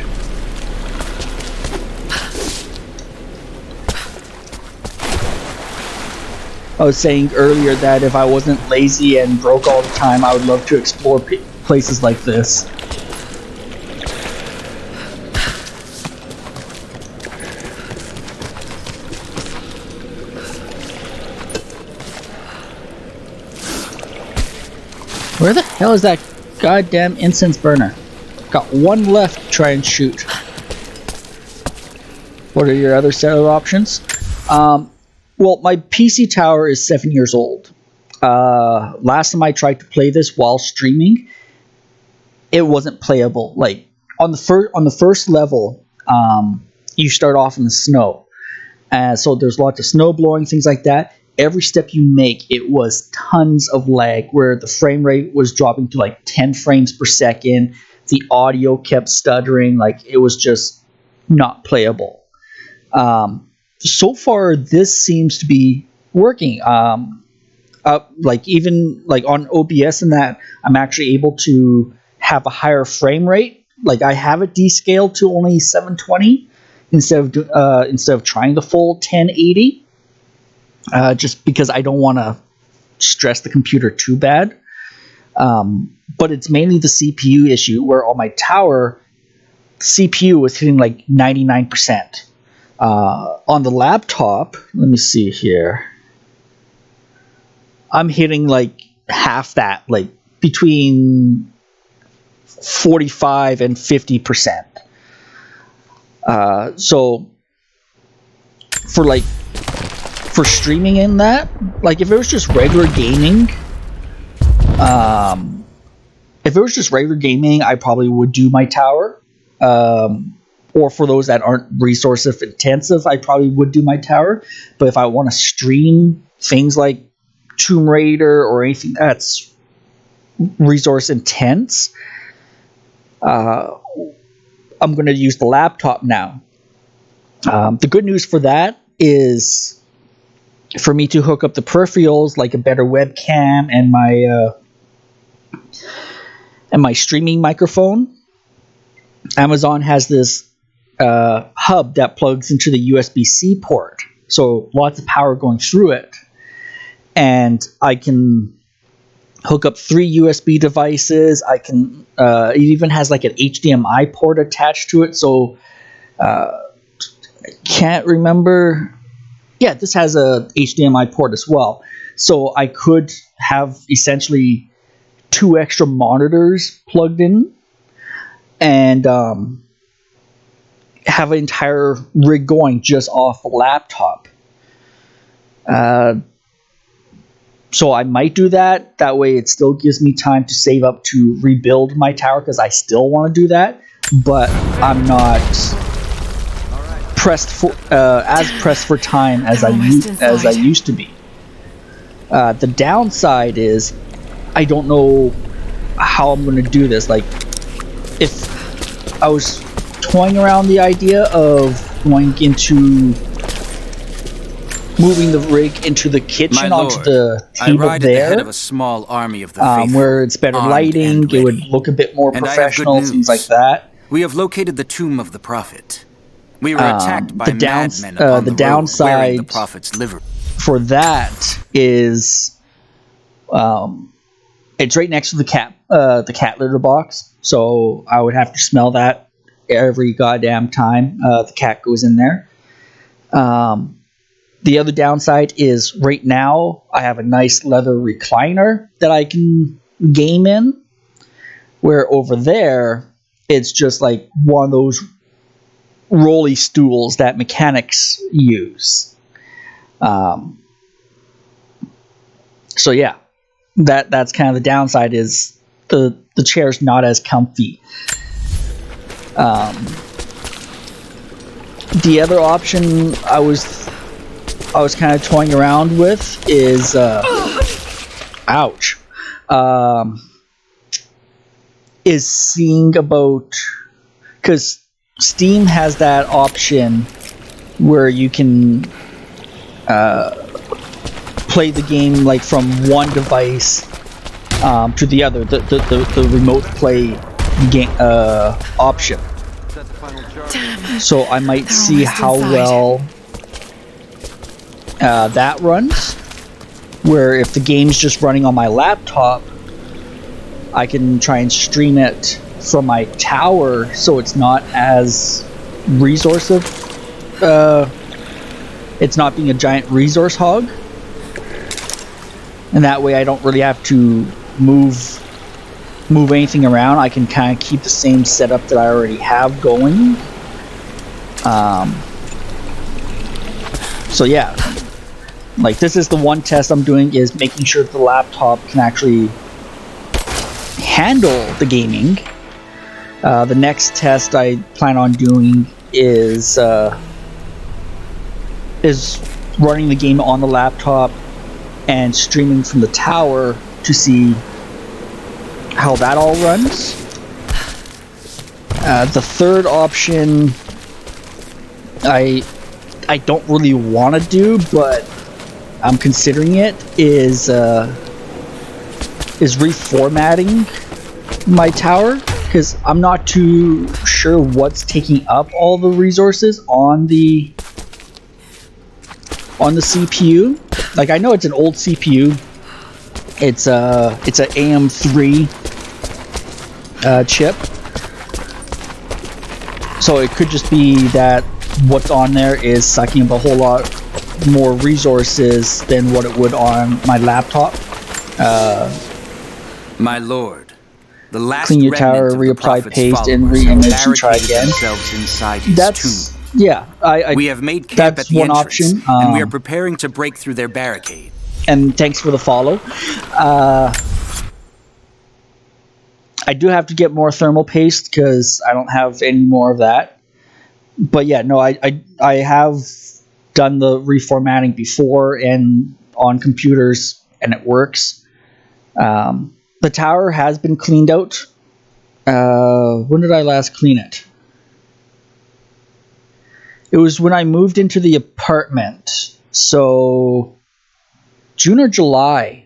Speaker 1: I was saying earlier that if I wasn't lazy and broke all the time, I would love to explore places like this. Where the hell is that goddamn incense burner? Got one left to try and shoot. What are your other set of options? Well, my PC tower is 7 years old. Last time I tried to play this while streaming, it wasn't playable. Like on the first level, you start off in the snow, so there's lots of snow blowing, things like that. Every step you make, it was tons of lag, where the frame rate was dropping to like 10 frames per second. The audio kept stuttering, like it was just not playable. So far, this seems to be working. Like even like on OBS and that, I'm actually able to have a higher frame rate. Like I have it descaled to only 720 instead of trying the full 1080. Just because I don't want to stress the computer too bad. But it's mainly the CPU issue, where on my tower, CPU was hitting like 99%. On the laptop, let me see here. I'm hitting like half that, like between 45 and 50%. So for streaming in that, like if it was just regular gaming, I probably would do my tower. Or for those that aren't resource intensive, I probably would do my tower. But if I want to stream things like Tomb Raider or anything that's resource intense, I'm going to use the laptop now. The good news for that is, for me to hook up the peripherals, like a better webcam and my streaming microphone, Amazon has this hub that plugs into the USB-C port, so lots of power going through it, and I can hook up 3 USB devices. I can it even has like an HDMI port attached to it, so I can't remember. Yeah, this has a HDMI port as well, so I could have essentially 2 extra monitors plugged in and have an entire rig going just off the laptop. So I might do that. That way it still gives me time to save up to rebuild my tower, because I still want to do that, but I'm not pressed for time as I used to be. The downside is I don't know how I'm going to do this. Like, if I was toying around the idea of moving the rig into the kitchen onto the table
Speaker 6: I ride
Speaker 1: there,
Speaker 6: at the head of a small army of the faithful,
Speaker 1: where it's better lighting, it would look a bit more professional, things like that.
Speaker 6: We have located the tomb of the prophet. We were attacked by madmen upon
Speaker 1: the
Speaker 6: the road
Speaker 1: downside
Speaker 6: wearing the prophet's livery.
Speaker 1: For that is, it's right next to the cat litter box, so I would have to smell that every goddamn time the cat goes in there. The other downside is right now I have a nice leather recliner that I can game in, where over there it's just like one of those rolly stools that mechanics use. So yeah, that's kind of the downside, is the chair's not as comfy. The other option I was kind of toying around with is is seeing about, because Steam has that option where you can play the game like from one device to the other, the remote play game option. So I might see how well that runs, where if the game's just running on my laptop, I can try and stream it from my tower so it's not as resource-ive. It's not being a giant resource hog, and that way I don't really have to move move anything around, I can kind of keep the same setup that I already have going. So yeah, like this is the one test I'm doing, is making sure that the laptop can actually handle the gaming. The next test I plan on doing is running the game on the laptop and streaming from the tower to see how that all runs. The third option I don't really want to do, but I'm considering it, is reformatting my tower, because I'm not too sure what's taking up all the resources on the CPU. Like, I know it's an old CPU. It's an AM3 chip. So it could just be that what's on there is sucking up a whole lot more resources than what it would on my laptop.
Speaker 6: My lord, the last
Speaker 1: Clean your tower,
Speaker 6: remnant of the
Speaker 1: reapply
Speaker 6: prophet's
Speaker 1: paste, and
Speaker 6: followers
Speaker 1: re-image
Speaker 6: have
Speaker 1: and try
Speaker 6: barricaded
Speaker 1: again.
Speaker 6: themselves inside his
Speaker 1: That's
Speaker 6: tomb.
Speaker 1: yeah.
Speaker 6: We have made camp
Speaker 1: that's
Speaker 6: at the
Speaker 1: one
Speaker 6: entrance,
Speaker 1: option,
Speaker 6: and we are preparing to break through their barricade.
Speaker 1: and thanks for the follow. I do have to get more thermal paste because I don't have any more of that. But yeah, no, I have done the reformatting before and on computers, and it works. The tower has been cleaned out. When did I last clean it? It was when I moved into the apartment. So June or July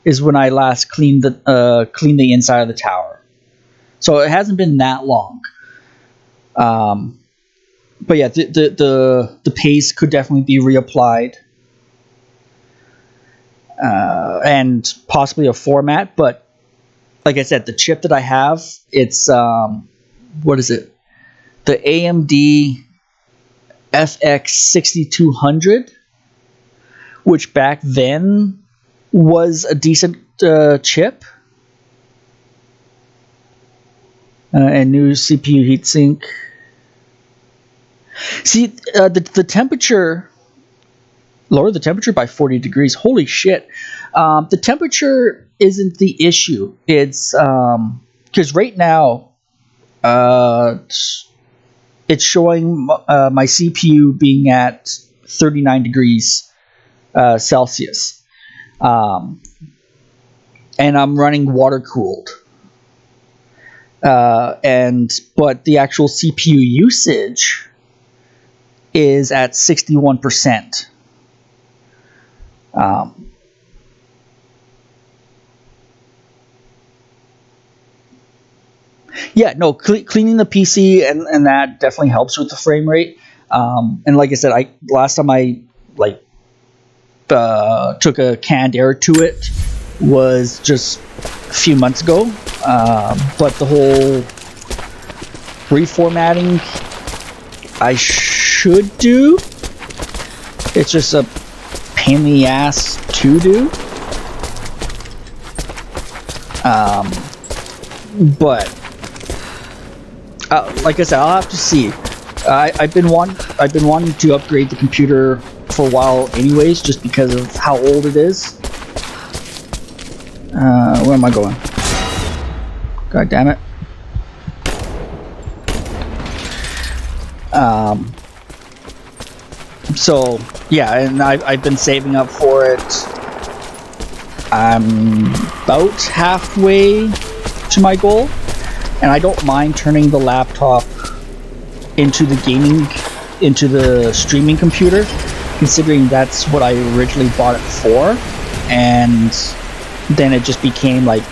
Speaker 1: is when I last cleaned the inside of the tower. So it hasn't been that long. But yeah, the paste could definitely be reapplied, and possibly a format. But like I said, the chip that I have, it's what is it? The AMD FX 6200, which back then was a decent chip. And new CPU heatsink. See, the temperature, lower the temperature by 40 degrees. Holy shit. The temperature isn't the issue. It's because right now it's showing my CPU being at 39 degrees Celsius. And I'm running water cooled. But the actual CPU usage is at 61%. Yeah, no, cleaning the PC and that definitely helps with the frame rate. And like I said, last time I took a canned air to it was just a few months ago. But the whole reformatting I should do. It's just a pain in the ass to do. But like I said, I'll have to see. I've been wanting to upgrade the computer for a while, anyways, just because of how old it is. Where am I going? God damn it. So yeah, and I've been saving up for it. I'm about halfway to my goal, and I don't mind turning the laptop into the streaming computer, considering that's what I originally bought it for, and then it just became like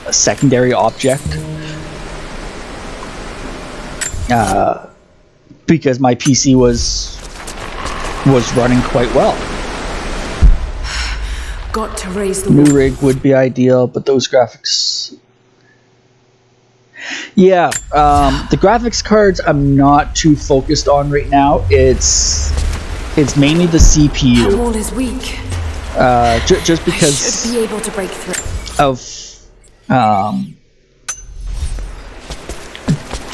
Speaker 1: a secondary object. Because my PC was running quite well.
Speaker 3: Got to raise the
Speaker 1: New rig would be ideal, but those graphics... Yeah, the graphics cards I'm not too focused on right now. It's mainly the CPU.
Speaker 3: The wall is weak.
Speaker 1: Just because
Speaker 3: I should be able to break through.
Speaker 1: of Um,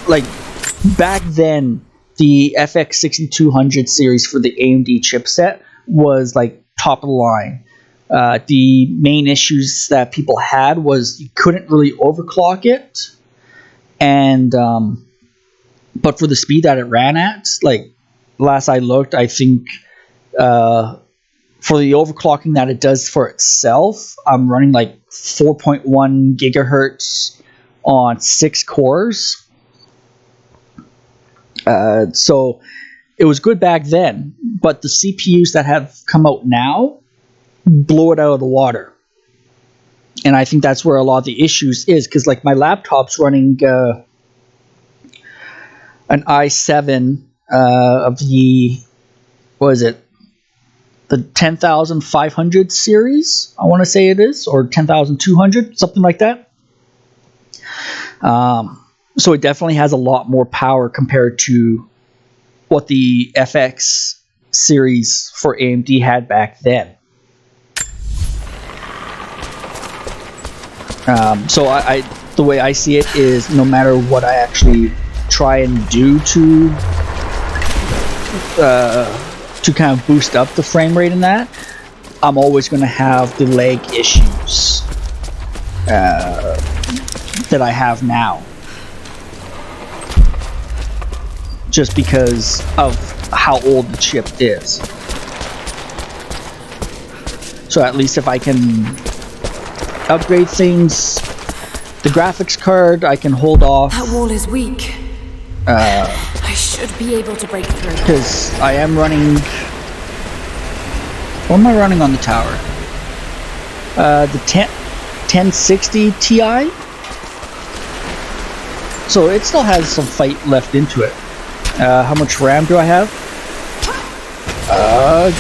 Speaker 1: like back then, the FX 6200 series for the AMD chipset was like top of the line. The main issues that people had was you couldn't really overclock it, and but for the speed that it ran at, like last I looked, I think for the overclocking that it does for itself, I'm running like 4.1 gigahertz on 6 cores. So it was good back then, but the CPUs that have come out now blow it out of the water. And I think that's where a lot of the issues is, because like my laptop's running an i7 of the, what is it, the 10500 series, I want to say it is, or 10200, something like that. So it definitely has a lot more power compared to what the FX series for AMD had back then. So I the way I see it is, no matter what I actually try and do to kind of boost up the frame rate in that, I'm always going to have the lag issues that I have now, just because of how old the chip is. So at least if I can upgrade things, the graphics card, I can hold off.
Speaker 3: That wall is weak. I should be able to break through.
Speaker 1: Because I am running... What am I running on the tower? The 1060 Ti? So it still has some fight left into it. How much RAM do I have?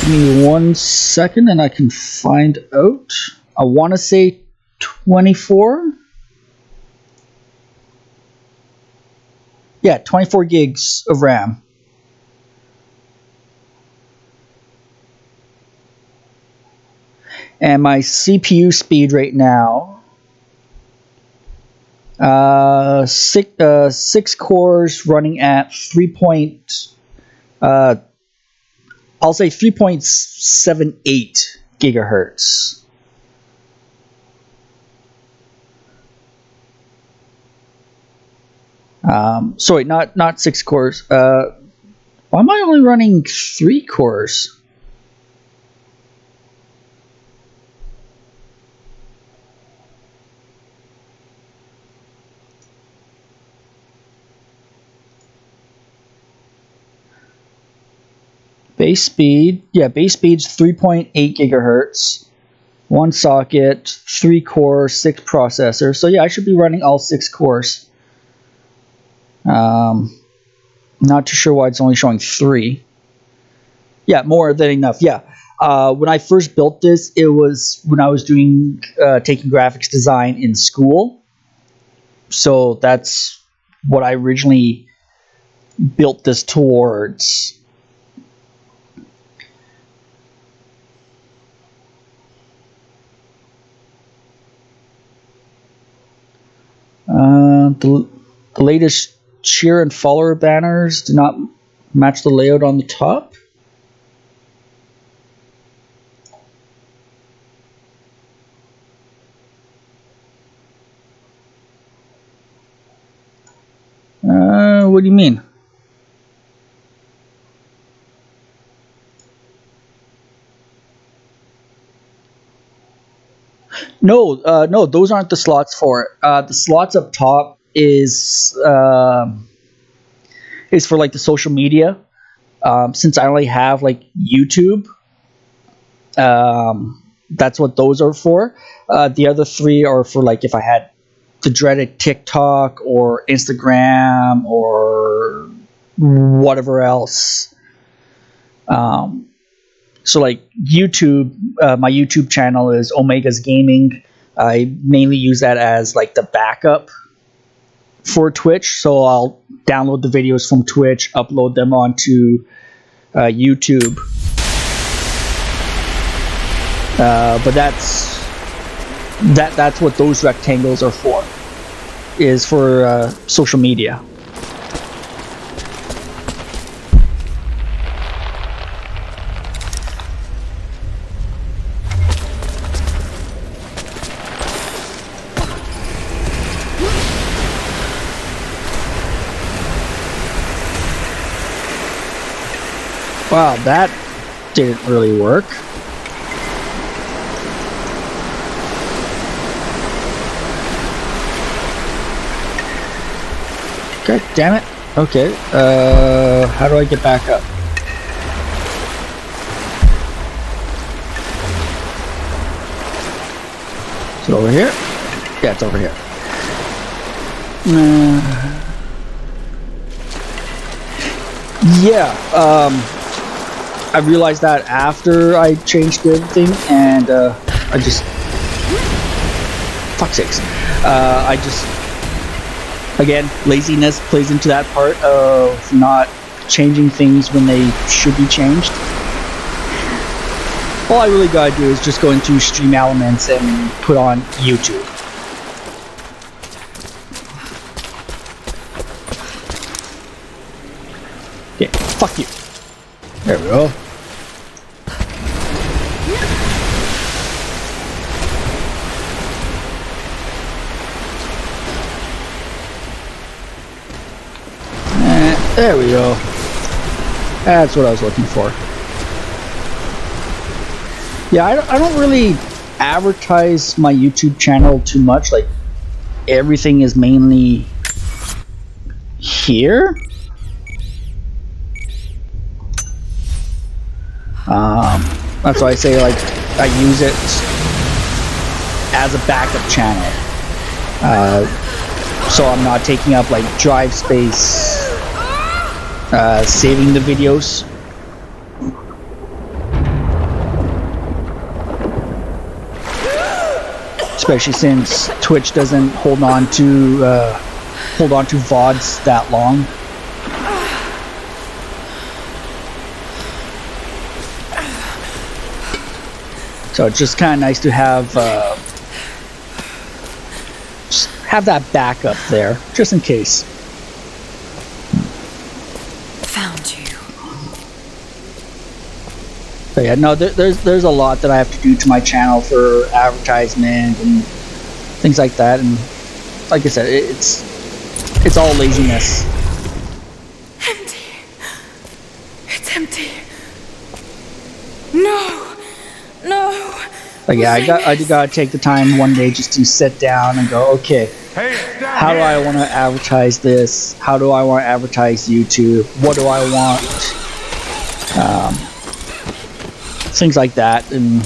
Speaker 1: Give me 1 second and I can find out. I want to say 24? Yeah, 24 gigs of RAM. And my CPU speed right now, 6 cores running at 3.78 gigahertz. Sorry, not 6 cores. Why am I only running 3 cores? Base speed, base speed's 3.8 gigahertz. 1 socket, 3 core, 6 processor. So yeah, I should be running all 6 cores. Not too sure why it's only showing 3. Yeah, more than enough. Yeah. When I first built this, it was when I was doing taking graphics design in school. So that's what I originally built this towards. The latest cheer and follower banners do not match the layout on the top. What do you mean? No, no, those aren't the slots for it. The slots up top is for like the social media. Since I only have like YouTube, that's what those are for. The other 3 are for like if I had the dreaded TikTok or Instagram or whatever else. So like YouTube, my YouTube channel is Omega's Gaming. I mainly use that as like the backup for Twitch. So I'll download the videos from Twitch, upload them onto YouTube. But that's That's what those rectangles are for. Is for social media. Wow, that didn't really work. God damn it. Okay, how do I get back up? Is it over here? Yeah, it's over here. Yeah, I realized that after I changed everything, and I just... Fuck's sakes. I just... Again, laziness plays into that part of not changing things when they should be changed. All I really gotta do is just go into Stream Elements and put on YouTube. Okay, fuck you. There we go. There we go. That's what I was looking for. Yeah, I don't really advertise my YouTube channel too much. Like, everything is mainly here. That's why I say, like, I use it as a backup channel. So I'm not taking up, like, drive space, saving the videos. Especially since Twitch doesn't hold on to VODs that long. So it's just kind of nice to have just have that backup there, just in case.
Speaker 3: Found you.
Speaker 1: But yeah, no, there's a lot that I have to do to my channel for advertisement and things like that, and like I said, it's all laziness.
Speaker 3: Empty. It's empty. No. No.
Speaker 1: Like, yeah, I gotta take the time one day just to sit down and go, okay, how do I want to advertise this? How do I want to advertise YouTube? What do I want? Things like that, and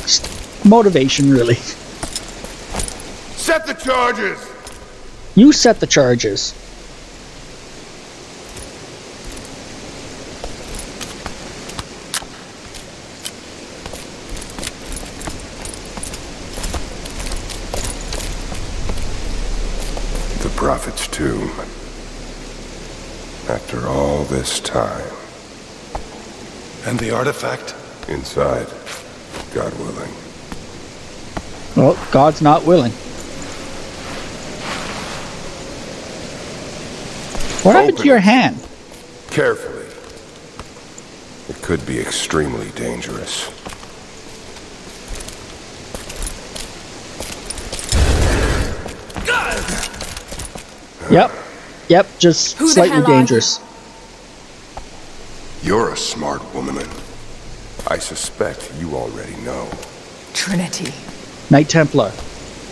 Speaker 1: just motivation, really.
Speaker 7: Set the charges!
Speaker 1: You set the charges.
Speaker 7: The Prophet's tomb. After all this time.
Speaker 2: And the artifact?
Speaker 7: Inside. God willing.
Speaker 1: Well, God's not willing. What happened to your hand?
Speaker 7: Carefully. It could be extremely dangerous.
Speaker 1: Yep, just
Speaker 3: Who the
Speaker 1: slightly
Speaker 3: hell are you?
Speaker 1: dangerous.
Speaker 7: You're a smart woman. I suspect you already know.
Speaker 5: Trinity.
Speaker 1: Knight Templar.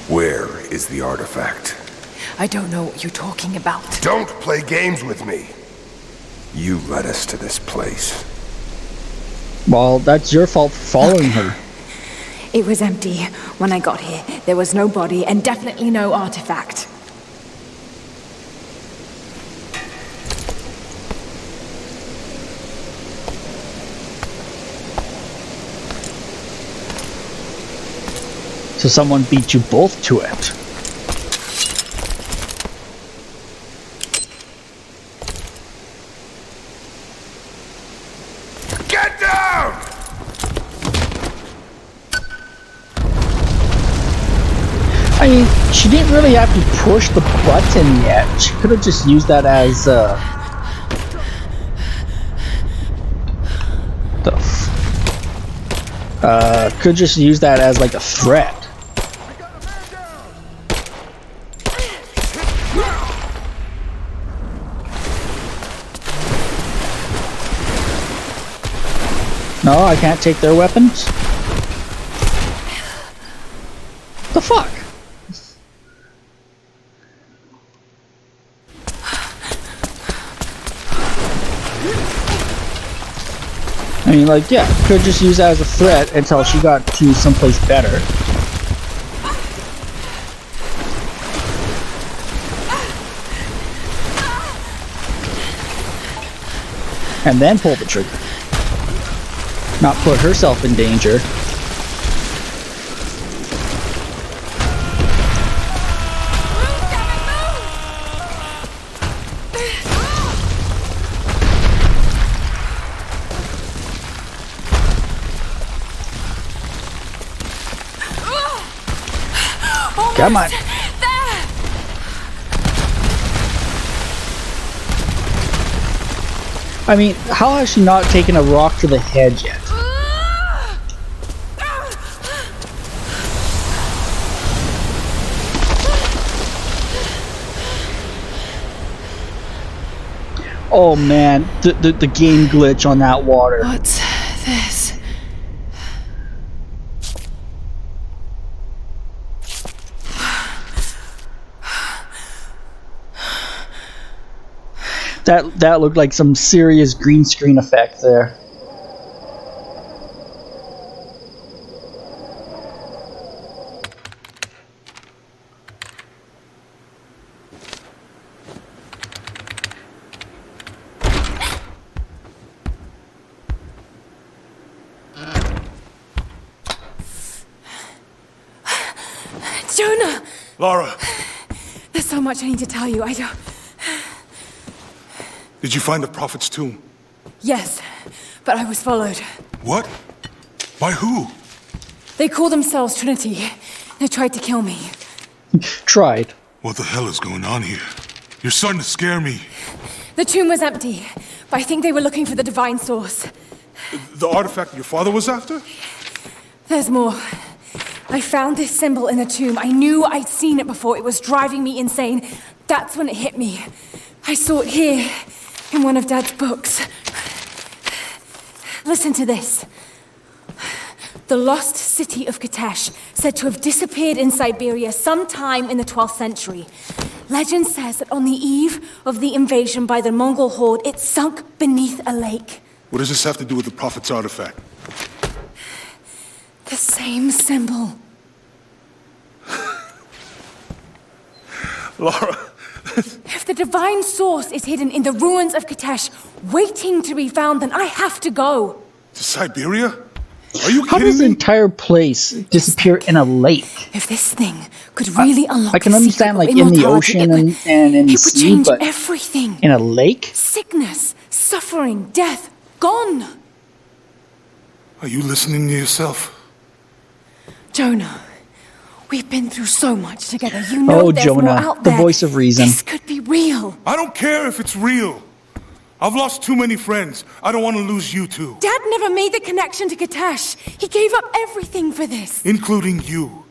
Speaker 7: Where is the artifact?
Speaker 5: I don't know what you're talking about.
Speaker 7: Don't play games with me. You led us to this place.
Speaker 1: Well, that's your fault for following her.
Speaker 3: It was empty when I got here. There was no body and definitely no artifact.
Speaker 1: So someone beat you both to it.
Speaker 7: Get down!
Speaker 1: I mean, she didn't really have to push the button yet. She could have just used that as could just use that as like a threat. No, I can't take their weapons. The fuck? I mean, like, yeah, could just use that as a threat until she got to someplace better. And then pull the trigger. Not put herself in danger. Come on. I mean, how has she not taken a rock to the head yet? Oh man, the game glitch on that water.
Speaker 3: What's this?
Speaker 1: That looked like some serious green screen effect there.
Speaker 3: Jonah!
Speaker 7: Lara,
Speaker 3: There's so much I need to tell you. I don't...
Speaker 7: did you find the Prophet's tomb?
Speaker 3: Yes, but I was followed.
Speaker 7: What? By who?
Speaker 3: They call themselves Trinity. They tried to kill me.
Speaker 1: Tried.
Speaker 7: What the hell is going on here? You're starting to scare me.
Speaker 3: The tomb was empty, but I think they were looking for the divine source.
Speaker 7: The artifact your father was after?
Speaker 3: There's more. I found this symbol in the tomb. I knew I'd seen it before. It was driving me insane. That's when it hit me. I saw it here, in one of Dad's books. Listen to this. The lost city of Kitesh, said to have disappeared in Siberia sometime in the 12th century. Legend says that on the eve of the invasion by the Mongol horde, it sunk beneath a lake.
Speaker 7: What does this have to do with the Prophet's artifact?
Speaker 3: The same symbol.
Speaker 7: Lara...
Speaker 3: If the divine source is hidden in the ruins of Kitesh, waiting to be found, then I have to go.
Speaker 7: To Siberia? Are you
Speaker 1: How
Speaker 7: kidding
Speaker 1: does the
Speaker 7: me?
Speaker 1: entire place disappear in a lake?
Speaker 3: If this thing could really unlock
Speaker 1: I can
Speaker 3: the
Speaker 1: understand,
Speaker 3: secret
Speaker 1: like,
Speaker 3: of
Speaker 1: in the
Speaker 3: immortality,
Speaker 1: ocean
Speaker 3: it would,
Speaker 1: and in the
Speaker 3: it would
Speaker 1: sea,
Speaker 3: change
Speaker 1: but
Speaker 3: everything.
Speaker 1: in a lake?
Speaker 3: Sickness, suffering, death, gone.
Speaker 7: Are you listening to yourself?
Speaker 3: Jonah, we've been through so much together. You know
Speaker 1: Oh,
Speaker 3: there's more
Speaker 1: Jonah,
Speaker 3: out
Speaker 1: the
Speaker 3: there.
Speaker 1: voice of reason.
Speaker 3: This could be real.
Speaker 7: I don't care if it's real. I've lost too many friends. I don't want to lose you too.
Speaker 3: Dad never made the connection to Kitesh. He gave up everything for this.
Speaker 7: Including you.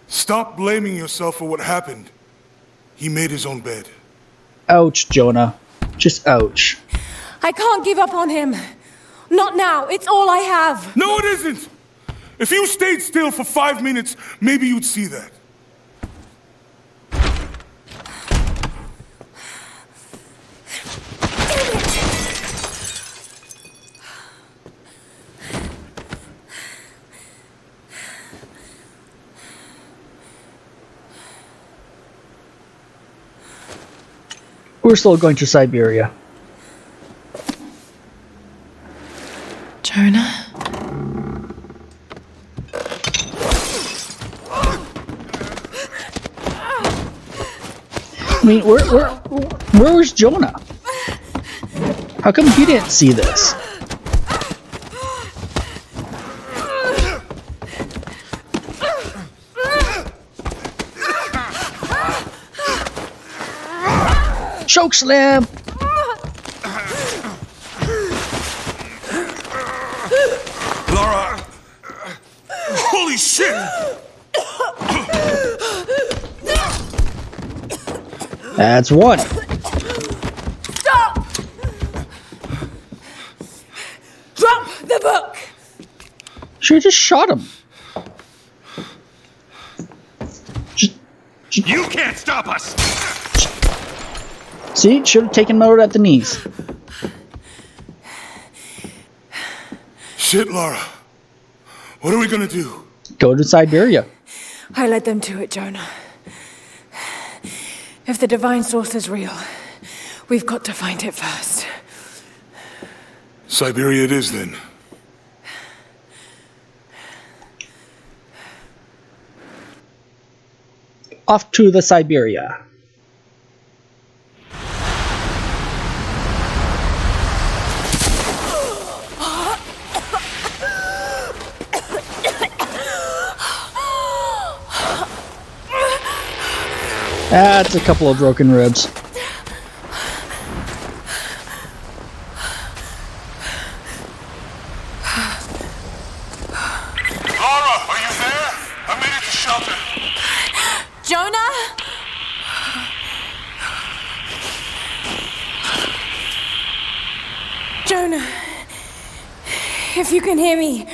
Speaker 7: Stop blaming yourself for what happened. He made his own bed.
Speaker 1: Ouch, Jonah. Just ouch.
Speaker 3: I can't give up on him. Not now. It's all I have.
Speaker 7: No, it isn't! If you stayed still for 5 minutes, maybe you'd see that.
Speaker 1: We're still going to Siberia.
Speaker 3: Jonah?
Speaker 1: I mean, where was Jonah? How come he didn't see this? choke slam.
Speaker 7: Lara! Holy shit!
Speaker 1: That's one.
Speaker 3: Stop! Drop the book!
Speaker 1: Should have just shot him.
Speaker 2: You can't stop us!
Speaker 1: See, should have taken him out at the knees.
Speaker 7: Shit, Lara. What are we gonna do?
Speaker 1: Go to Siberia.
Speaker 3: I led them to it, Jonah. If the divine source is real, we've got to find it first.
Speaker 7: Siberia it is, then.
Speaker 1: Off to the Siberia. That's a couple of broken ribs.
Speaker 7: Lara, are you there? I made it to shelter.
Speaker 3: Jonah? Jonah, if you can hear me,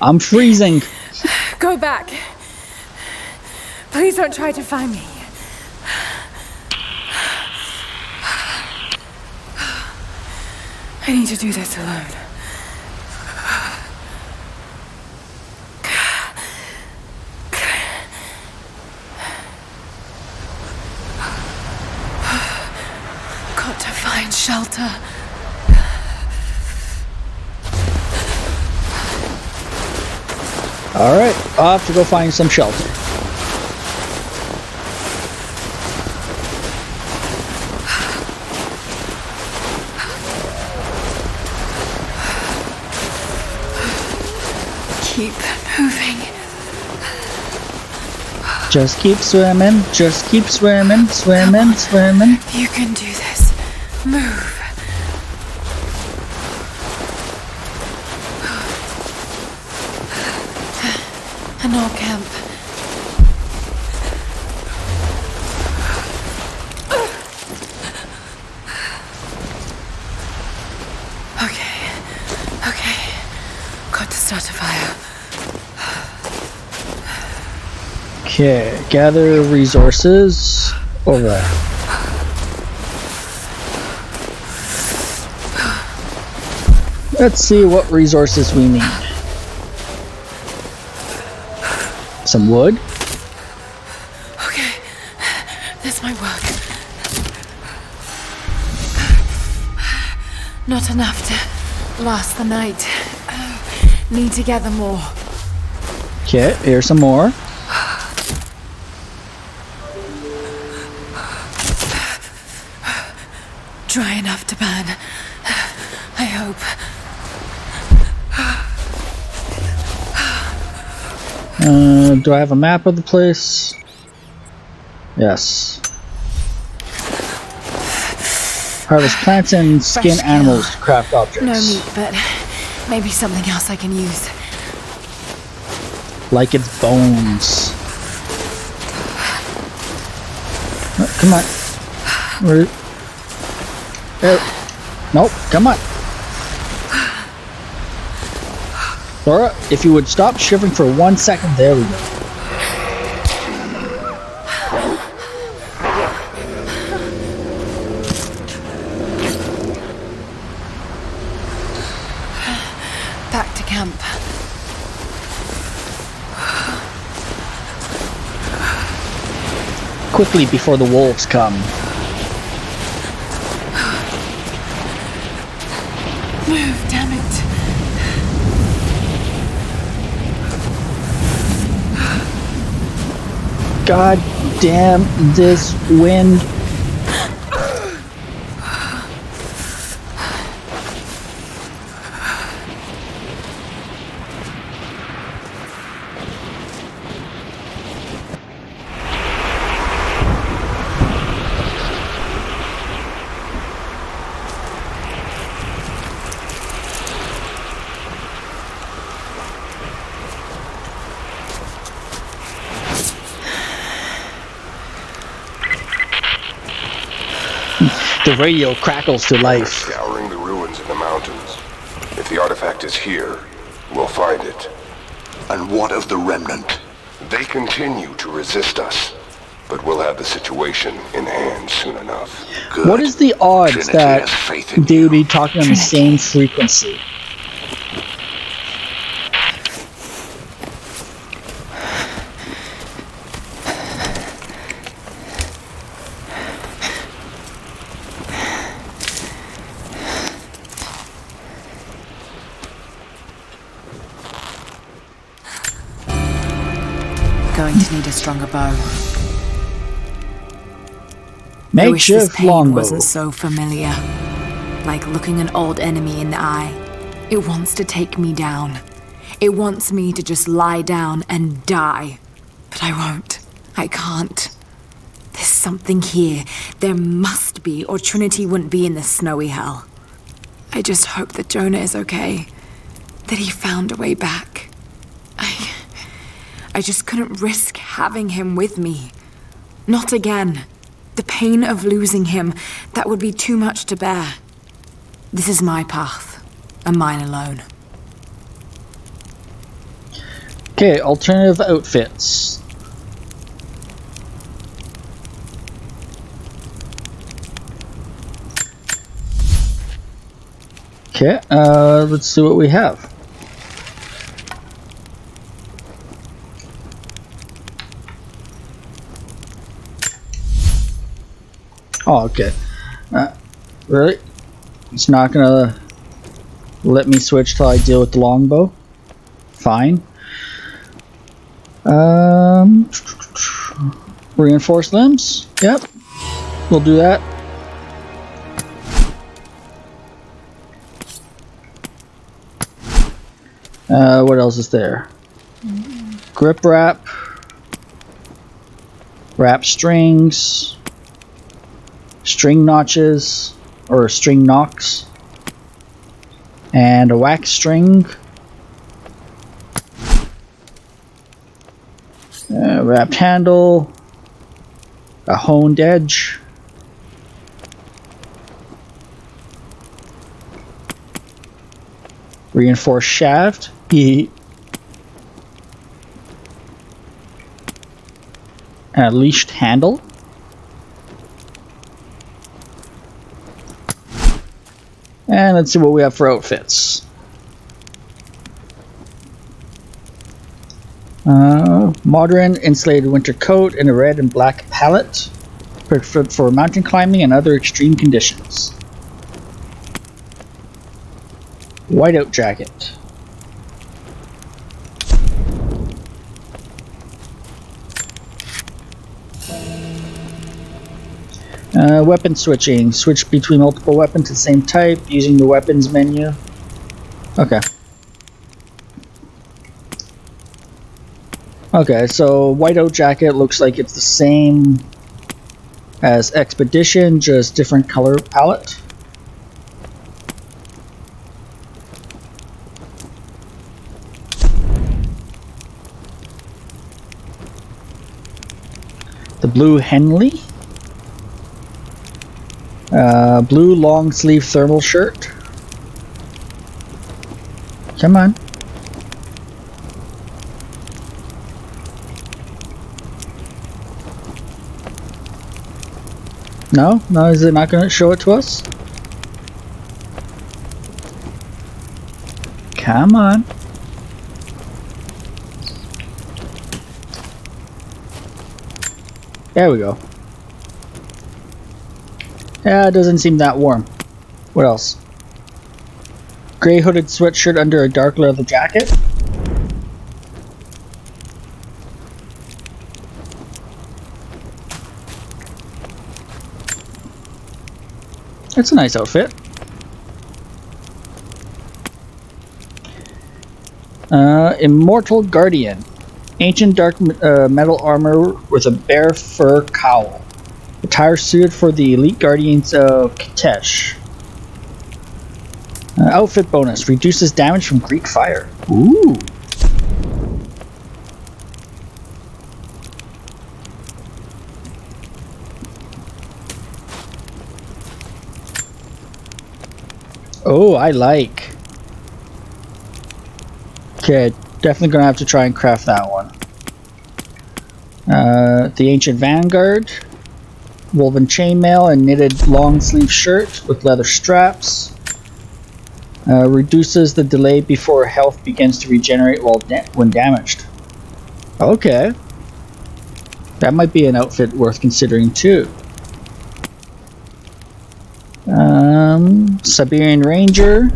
Speaker 1: I'm freezing.
Speaker 3: go back. Please don't try to find me. I need to do this alone. Got to find shelter.
Speaker 1: Alright, I'll have to go find some shelter.
Speaker 3: Keep moving.
Speaker 1: Just keep swimming, just keep swimming, swimming, swimming.
Speaker 3: You can do this. Move. An old camp. Okay. Got to start a fire.
Speaker 1: Okay, gather resources over there. Let's see what resources we need. Some wood.
Speaker 3: Okay, this might work. Not enough to last the night. Need to gather more.
Speaker 1: Okay, here's some more.
Speaker 3: Dry enough to burn. I hope.
Speaker 1: Do I have a map of the place? Yes. Harvest plants and skin
Speaker 3: Fresh
Speaker 1: animals
Speaker 3: kill.
Speaker 1: to craft objects.
Speaker 3: No meat, but maybe something else I can use.
Speaker 1: Like its bones. Come on. Where? There. Nope, come on. Laura, if you would stop shivering for 1 second, there we go.
Speaker 3: Back to camp.
Speaker 1: Quickly before the wolves come.
Speaker 3: Move, damn it.
Speaker 1: God damn this wind. The radio crackles to life.
Speaker 8: Scouring the ruins in the mountains. If the artifact is here, we'll find it.
Speaker 9: And what of the remnant?
Speaker 8: They continue to resist us, but we'll have the situation in hand soon enough.
Speaker 9: Good.
Speaker 1: What is the odds
Speaker 9: Trinity
Speaker 1: that
Speaker 9: has faith in
Speaker 1: they would
Speaker 9: you.
Speaker 1: be talking on the same frequency?
Speaker 10: Going to need a stronger bow. I wish this
Speaker 1: Makeshift
Speaker 10: pain
Speaker 1: longbow.
Speaker 10: wasn't so familiar. Like looking an old enemy in the eye. It wants to take me down. It wants me to just lie down and die. But I won't. I can't. There's something here. There must be, or Trinity wouldn't be in this snowy hell. I just hope that Jonah is okay. That he found a way back. I just couldn't risk having him with me. Not again. The pain of losing him, that would be too much to bear. This is my path, and mine alone.
Speaker 1: Okay, alternative outfits. Okay, let's see what we have. Oh, okay. Really? It's not gonna let me switch till I deal with the longbow? Fine. Reinforced limbs? Yep. We'll do that. What else is there? Grip wrap. Wrap strings. String notches. Or string knocks. And a wax string. Wrapped handle. A honed edge. Reinforced shaft. And a leashed handle. And let's see what we have for outfits. Modern insulated winter coat in a red and black palette. Perfect for mountain climbing and other extreme conditions. Whiteout jacket. Weapon switching. Switch between multiple weapons of the same type using the weapons menu. Okay. Okay, so whiteout jacket looks like it's the same as Expedition, just different color palette. The blue Henley. Blue long sleeve thermal shirt. Come on. No? No, is it not going to show it to us? Come on. There we go. Yeah, it doesn't seem that warm. What else? Gray hooded sweatshirt under a dark leather jacket. That's a nice outfit. Immortal Guardian. Ancient dark metal armor with a bear fur cowl. Attire suited for the elite guardians of Kitesh. Outfit bonus. Reduces damage from Greek fire. Ooh. Oh, I like. Okay, definitely gonna have to try and craft that one. The Ancient Vanguard. Woven chainmail and knitted long sleeve shirt with leather straps. Reduces the delay before health begins to regenerate when damaged. Okay. That might be an outfit worth considering too. Siberian Ranger.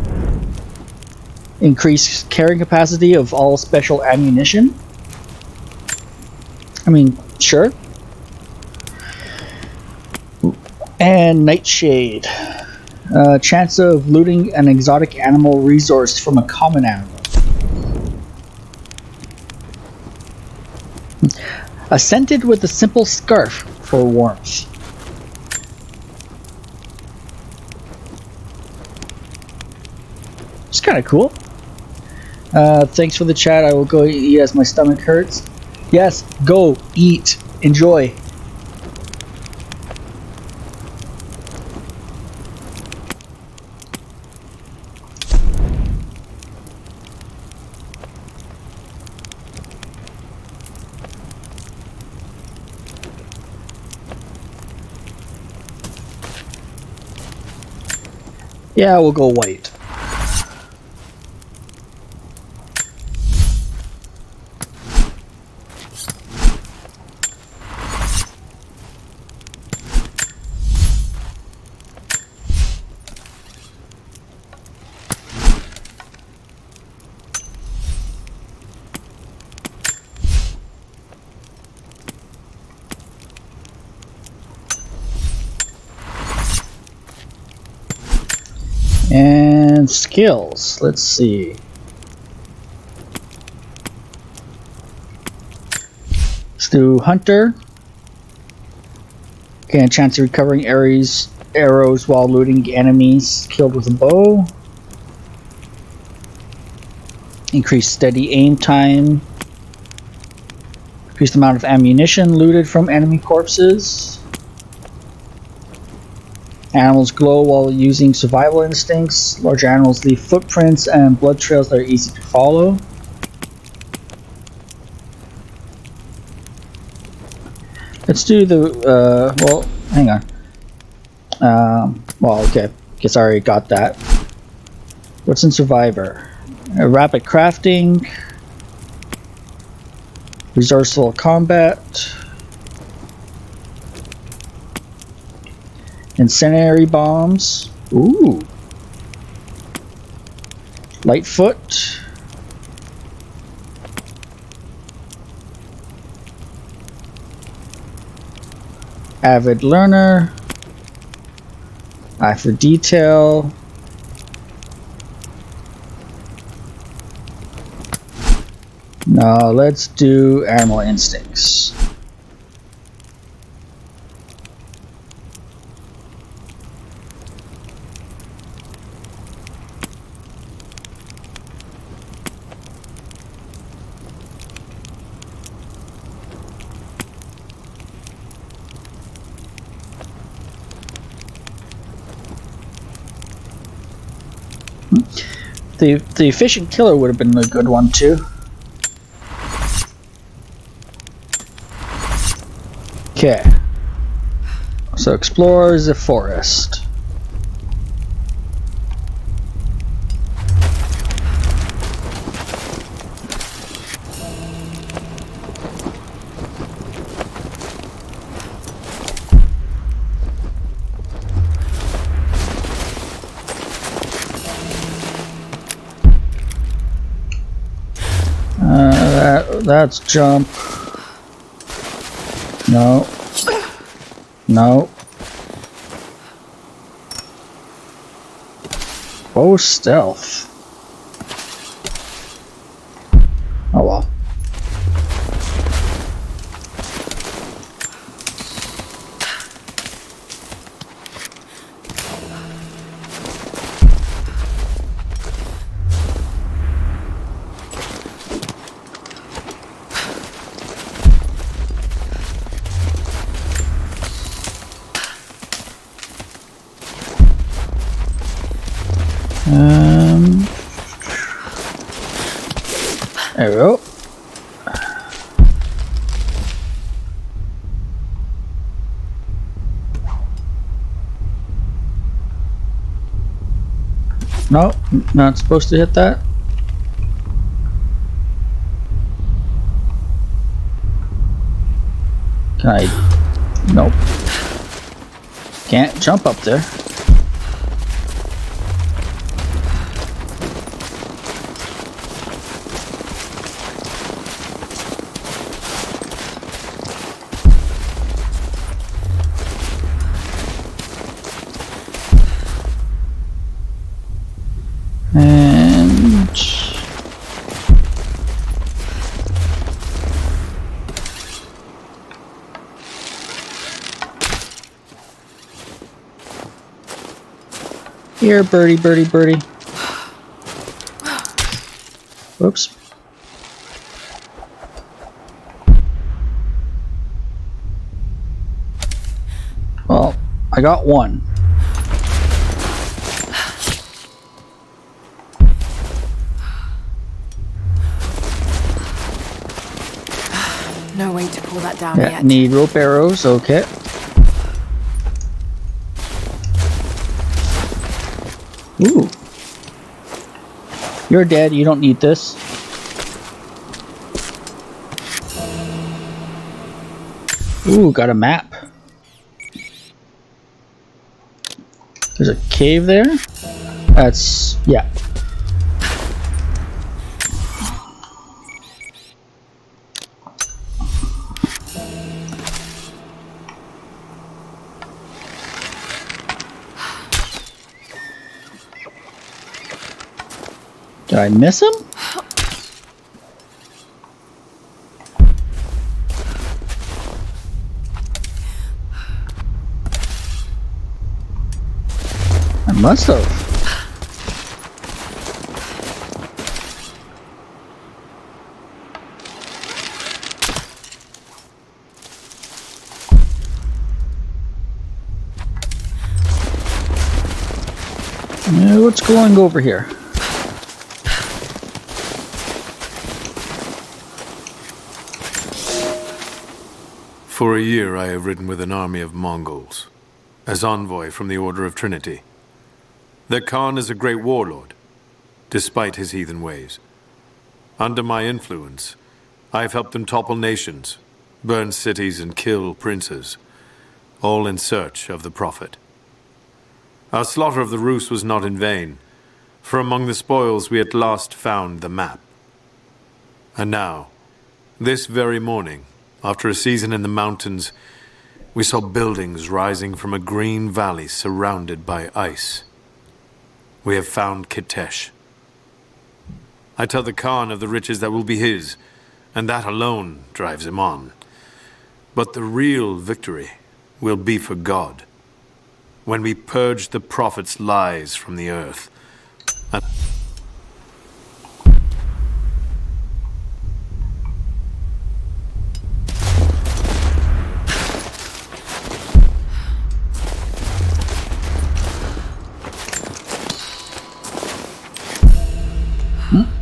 Speaker 1: Increased carrying capacity of all special ammunition. I mean, sure. And Nightshade. Chance of looting an exotic animal resource from a common animal. Scented with a simple scarf for warmth. It's kind of cool. Thanks for the chat. I will go eat as my stomach hurts. Yes, go eat. Enjoy. Yeah, we'll go white. And skills, let's see. Let's do Hunter. Gain a chance of recovering arrows while looting enemies killed with a bow. Increase steady aim time. Increase the amount of ammunition looted from enemy corpses. Animals glow while using survival instincts. Large animals leave footprints and blood trails that are easy to follow. Let's do the, well, hang on. Well, okay. Guess I already got that. What's in Survivor? Rapid crafting. Resourceful combat. Incendiary bombs. Ooh. Lightfoot. Avid learner. Eye for detail. Now let's do animal instincts. The efficient killer would have been a good one too. Okay. So explores the forest. That's jump. No. No. Oh, stealth. Oh well. There we go. No, not supposed to hit that. Can I? Nope. Can't jump up there. And here, birdie, birdie, birdie. Whoops. Well, I got one.
Speaker 10: No way to pull that down
Speaker 1: Yeah,
Speaker 10: yet.
Speaker 1: need rope arrows, okay. Ooh. You're dead, you don't need this. Ooh, got a map. There's a cave there? That's, yeah. Did I miss him? I must have. Yeah, what's going over here?
Speaker 2: For a year I have ridden with an army of Mongols, as envoy from the Order of Trinity. Their Khan is a great warlord, despite his heathen ways. Under my influence, I have helped them topple nations, burn cities and kill princes, all in search of the Prophet. Our slaughter of the Rus was not in vain, for among the spoils we at last found the map. And now, this very morning, after a season in the mountains, we saw buildings rising from a green valley surrounded by ice. We have found Kitezh. I tell the Khan of the riches that will be his, and that alone drives him on. But the real victory will be for God, when we purge the Prophet's lies from the earth.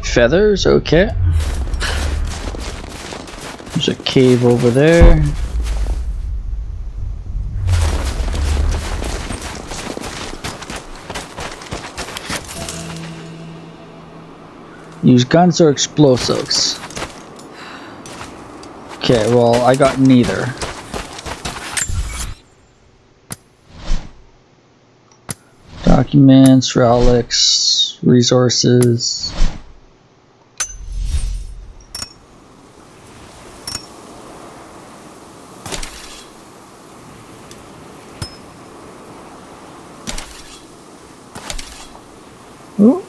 Speaker 1: Feathers, okay. There's a cave over there. Use guns or explosives. Okay, well, I got neither. Documents, relics, resources. Ooh.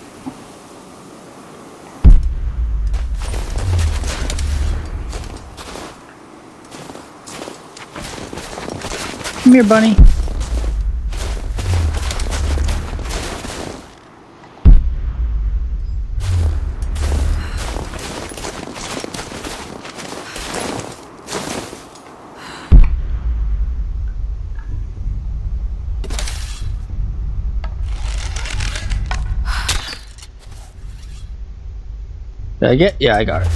Speaker 1: Come here, bunny. Did I get? Yeah, I got it.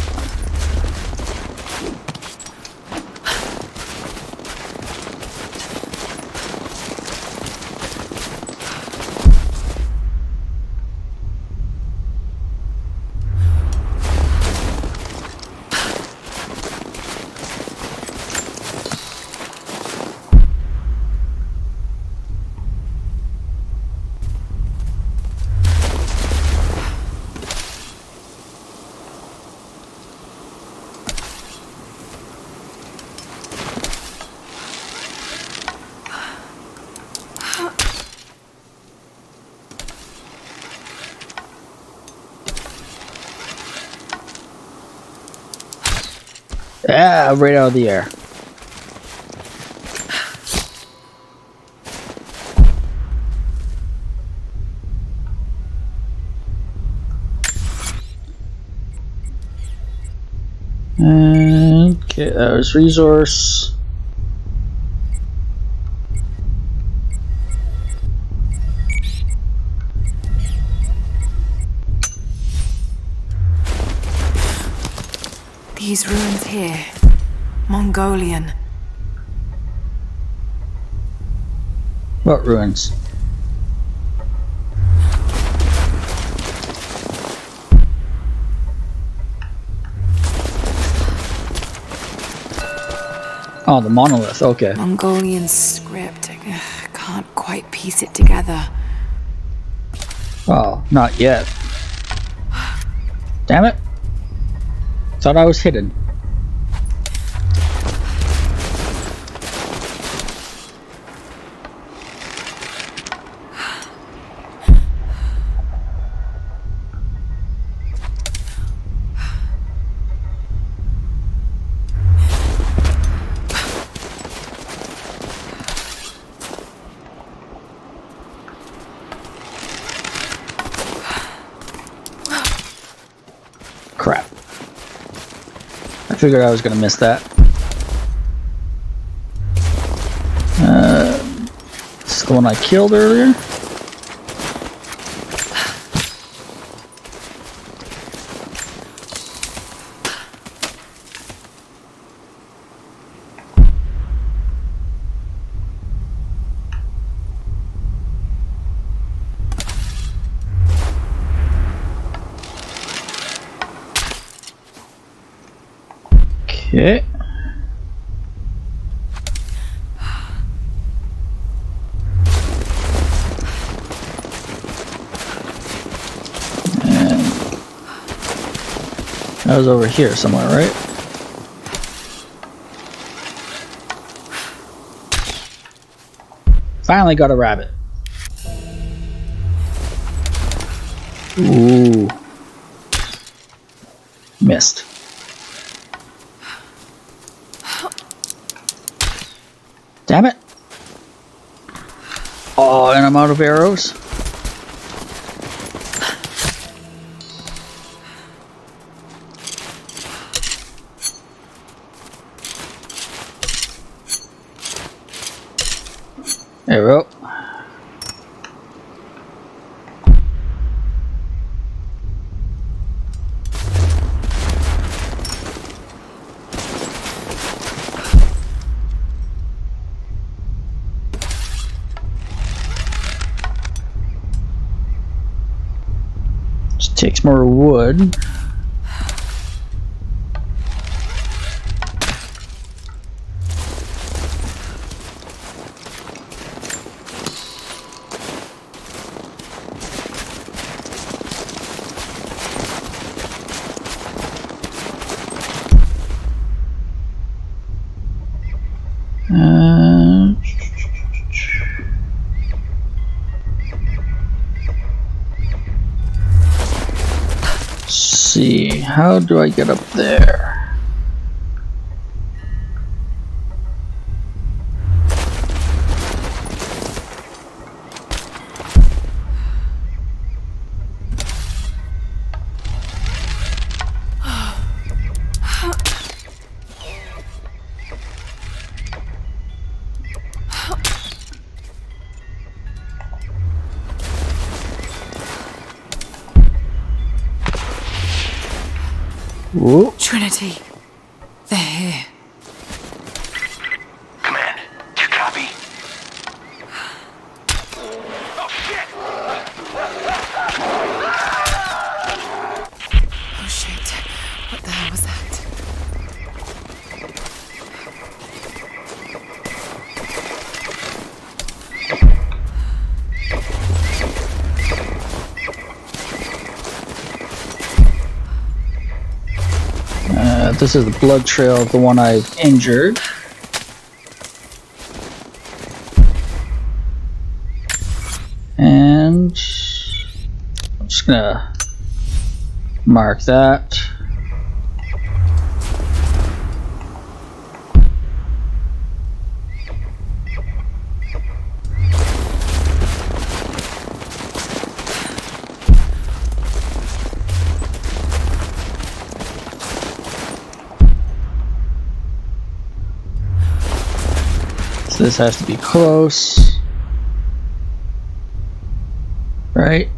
Speaker 1: Ah, right out of the air. Okay, that was resource.
Speaker 10: These ruins here. Mongolian.
Speaker 1: What ruins? Oh, the monolith, okay.
Speaker 10: Mongolian script. I can't quite piece it together.
Speaker 1: Oh, not yet. Damn it. Thought I was hidden. Crap. I figured I was gonna miss that. This is the one I killed earlier. Okay. And that was over here somewhere, right? Finally got a rabbit. Ooh. Missed. Damn it. Oh, and I'm out of arrows. There we go. Just takes more wood. See, how do I get up there? Ooh.
Speaker 5: Trinity. They're here.
Speaker 9: Command, do you copy? Oh, shit!
Speaker 5: Oh shit. What the hell was that?
Speaker 1: This is the blood trail of the one I've injured. And I'm just gonna mark that. So this has to be close, right?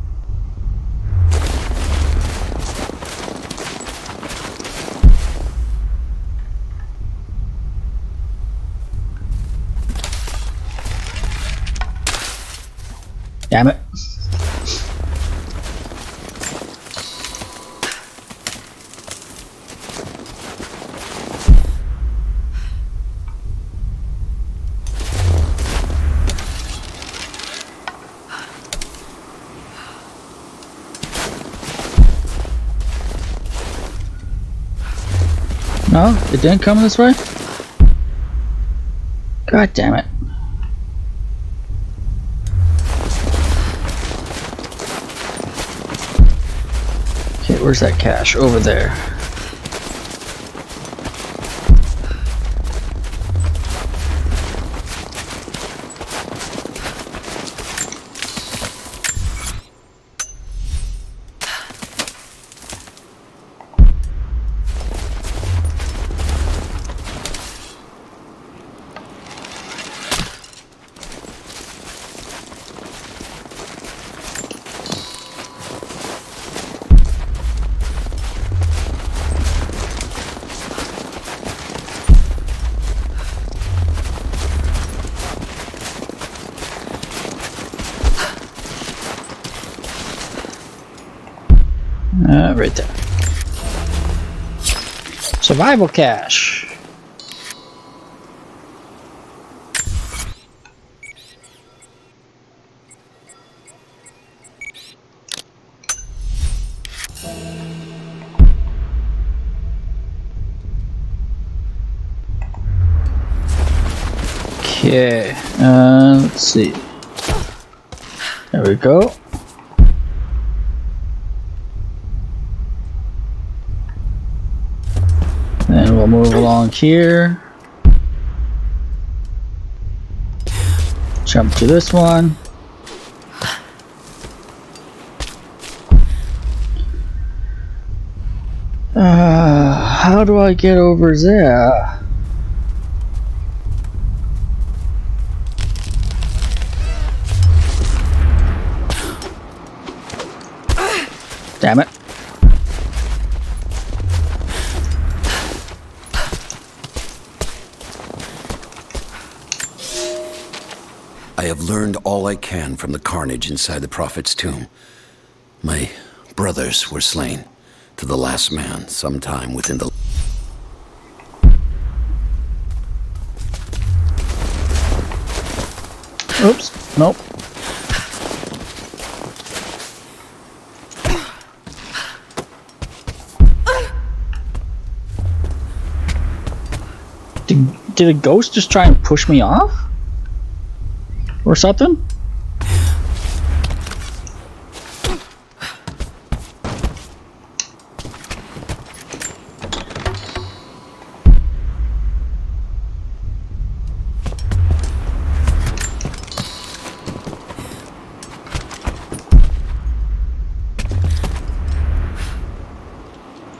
Speaker 1: Damn it. No, it didn't come this way? God damn it. Okay, where's that cache? Over there. Right there. Survival cache. Okay, let's see. There we go. Then we'll move along here. Jump to this one. How do I get over there? Damn it.
Speaker 9: I have learned all I can from the carnage inside the Prophet's tomb. My brothers were slain, to the last man, sometime within the...
Speaker 1: Oops, nope. Did a ghost just try and push me off? Or something?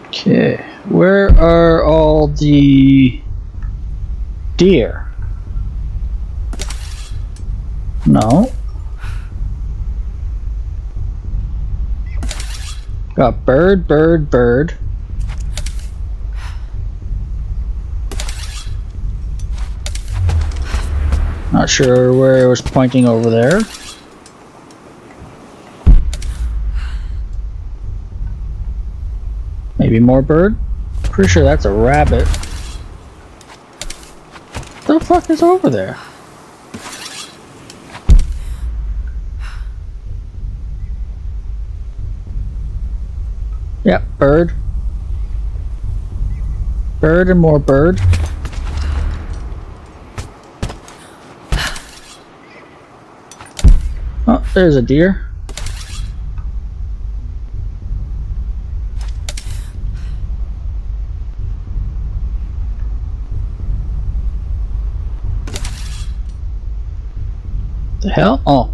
Speaker 1: Okay, where are all the deer? No. Got bird, bird, bird. Not sure where it was pointing over there. Maybe more bird? Pretty sure that's a rabbit. What the fuck is over there? Yep, bird. Bird and more bird. Oh, there's a deer. The hell? Oh.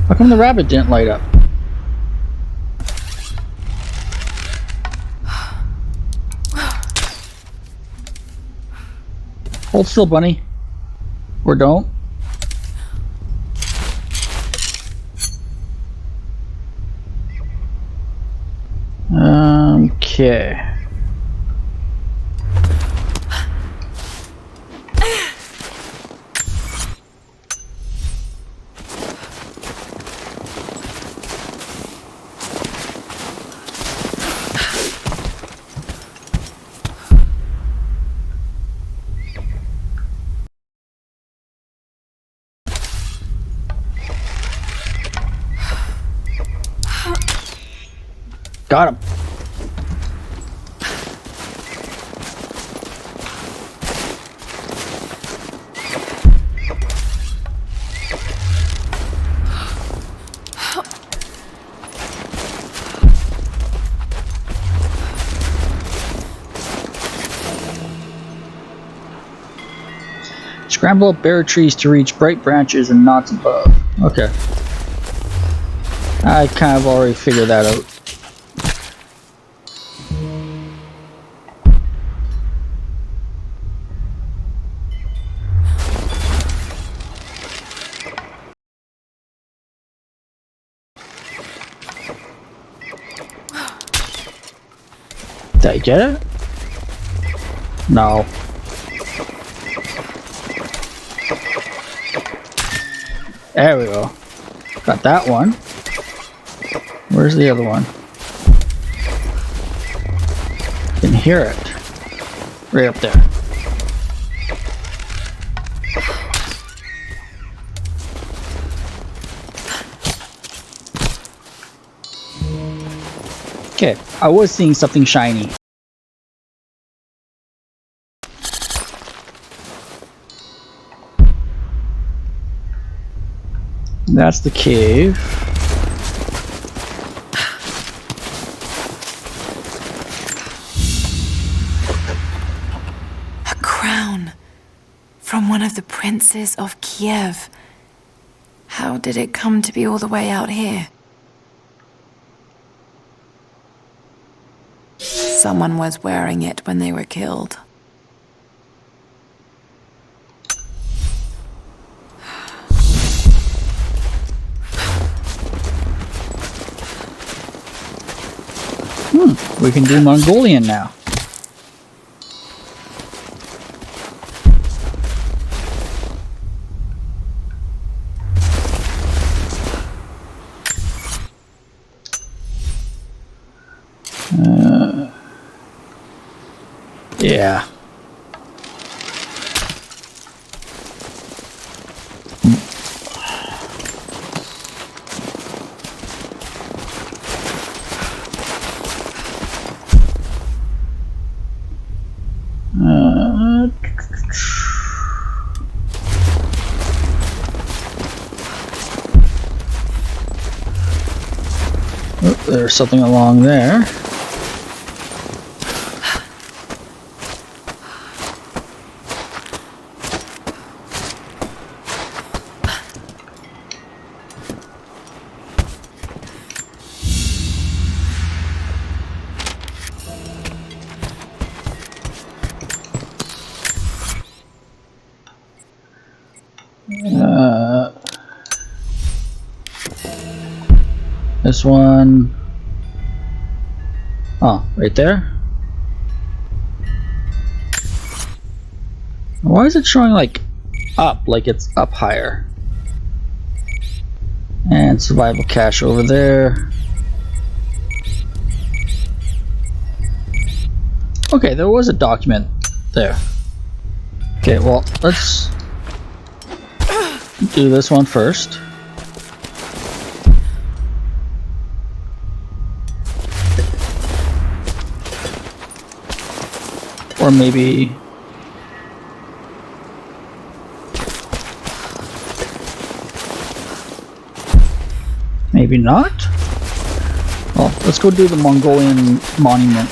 Speaker 1: How come the rabbit didn't light up? Hold still, bunny. Or don't. Okay. Got him. Scramble up bare trees to reach bright branches and knots above. Okay. I kind of already figured that out. Did I get it? No. There we go. Got that one. Where's the other one? Can hear it. Right up there. Okay, I was seeing something shiny. That's the cave.
Speaker 10: A crown from one of the princes of Kiev. How did it come to be all the way out here? Someone was wearing it when they were killed.
Speaker 1: We can do Mongolian now. Yeah. Oh, there's something along there. This one. Oh, right there. Why is it showing like up, like it's up higher. And survival cache over there. Okay, there was a document there. Okay, well, let's do this one first. Or maybe... maybe not? Well, let's go do the Mongolian monument.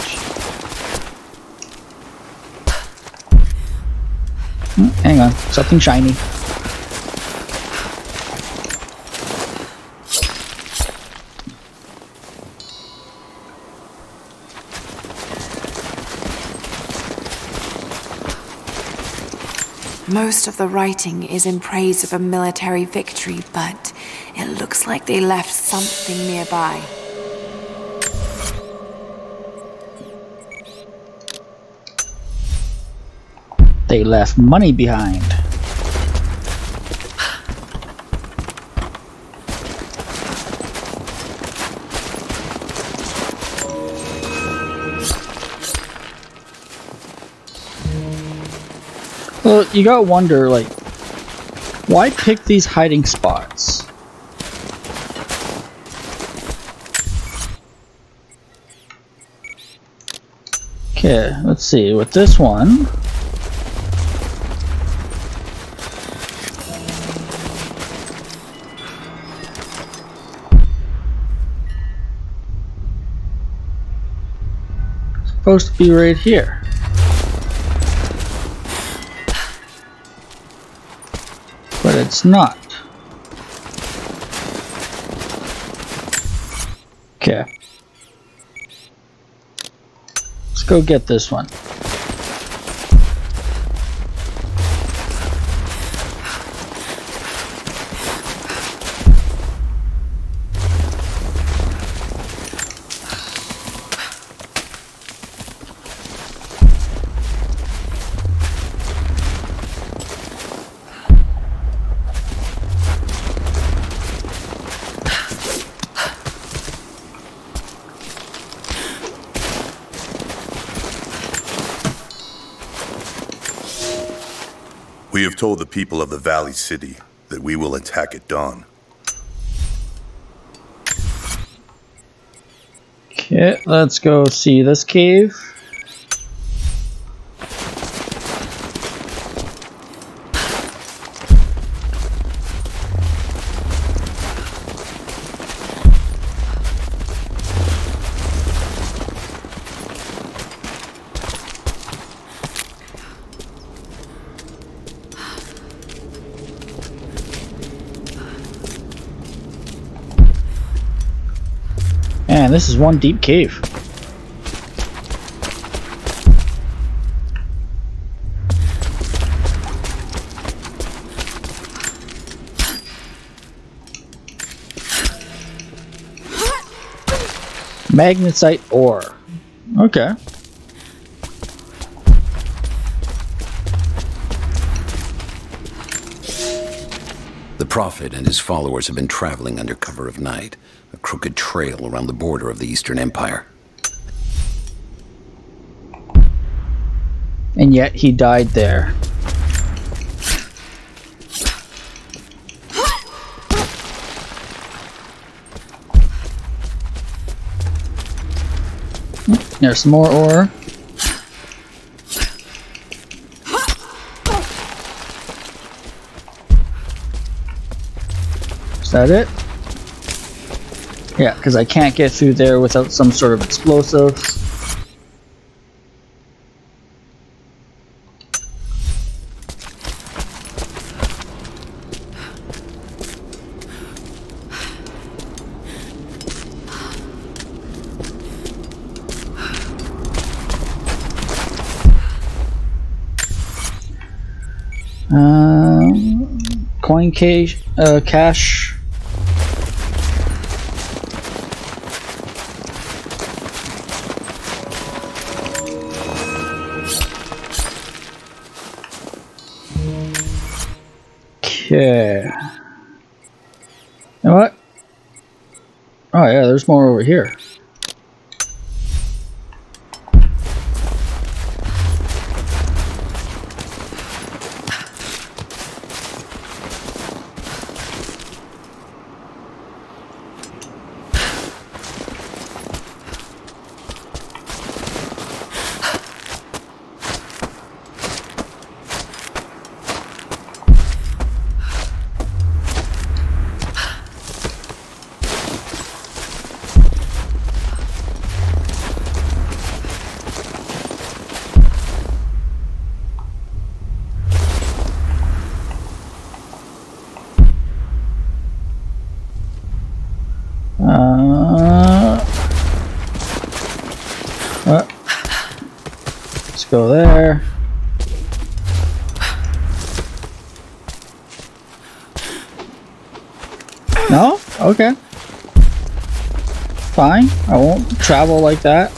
Speaker 1: Hang on, something shiny.
Speaker 10: Most of the writing is in praise of a military victory, but it looks like they left something nearby.
Speaker 1: They left money behind. Well, you gotta wonder, like, why pick these hiding spots? Okay, let's see, with this one... supposed to be right here. But it's not. Okay. Let's go get this one.
Speaker 11: We have told the people of the Valley City that we will attack at dawn.
Speaker 1: Okay, let's go see this cave. Man, this is one deep cave. Magnesite ore. Okay.
Speaker 9: The Prophet and his followers have been traveling under cover of night, a crooked trail around the border of the Eastern Empire.
Speaker 1: And yet he died there. There's some more ore. Is that it? Yeah, because I can't get through there without some sort of explosives. Coin cache. Okay. You know what? Oh yeah, there's more over here. Let's go there. No? Okay. Fine. I won't travel like that.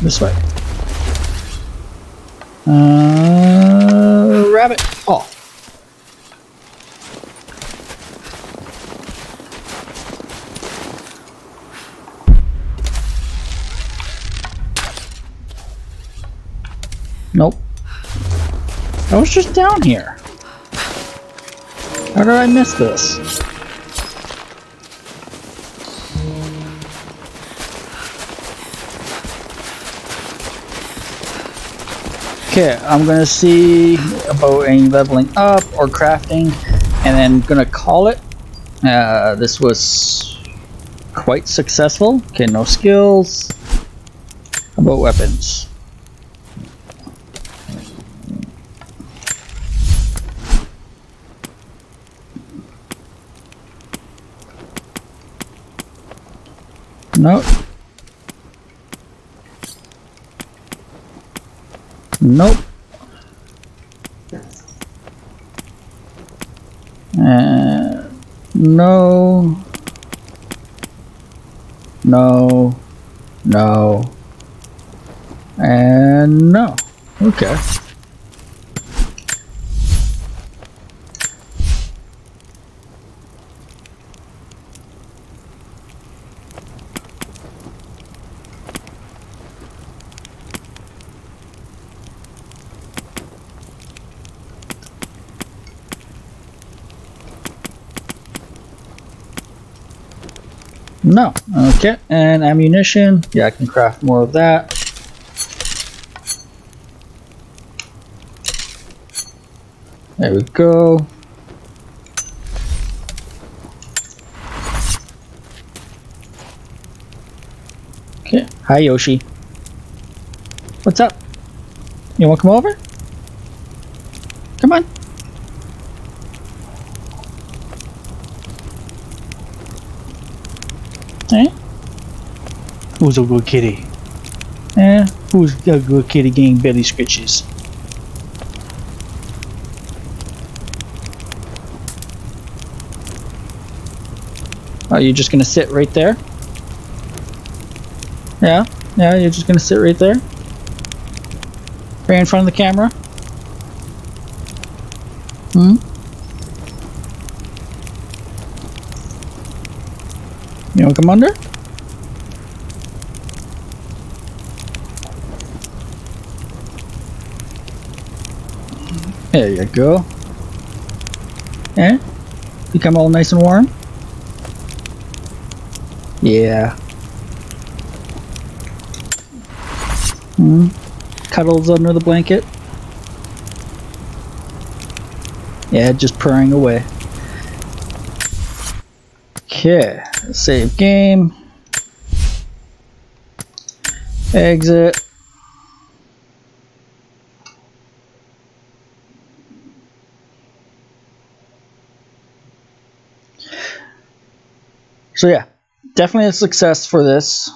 Speaker 1: This way. Rabbit. Oh. Nope. I was just down here. How did I miss this? Okay, I'm gonna see about any leveling up or crafting, and then gonna call it. This was quite successful. Okay, no skills. How about weapons? Nope. Nope. No. No. No. And no. Okay. No. Okay. And ammunition. Yeah, I can craft more of that. There we go. Okay. Hi, Yoshi. What's up? You want to come over? Come on. Eh? Who's a good kitty? Eh? Who's a good kitty getting belly scratches? Oh, you're just gonna sit right there? Yeah? Yeah, you're just gonna sit right there? Right in front of the camera? Hmm? You wanna come under? There you go. Eh? Become all nice and warm? Yeah. Hmm? Cuddles under the blanket? Yeah, just purring away. Okay, save game. Exit. So yeah, definitely a success for this.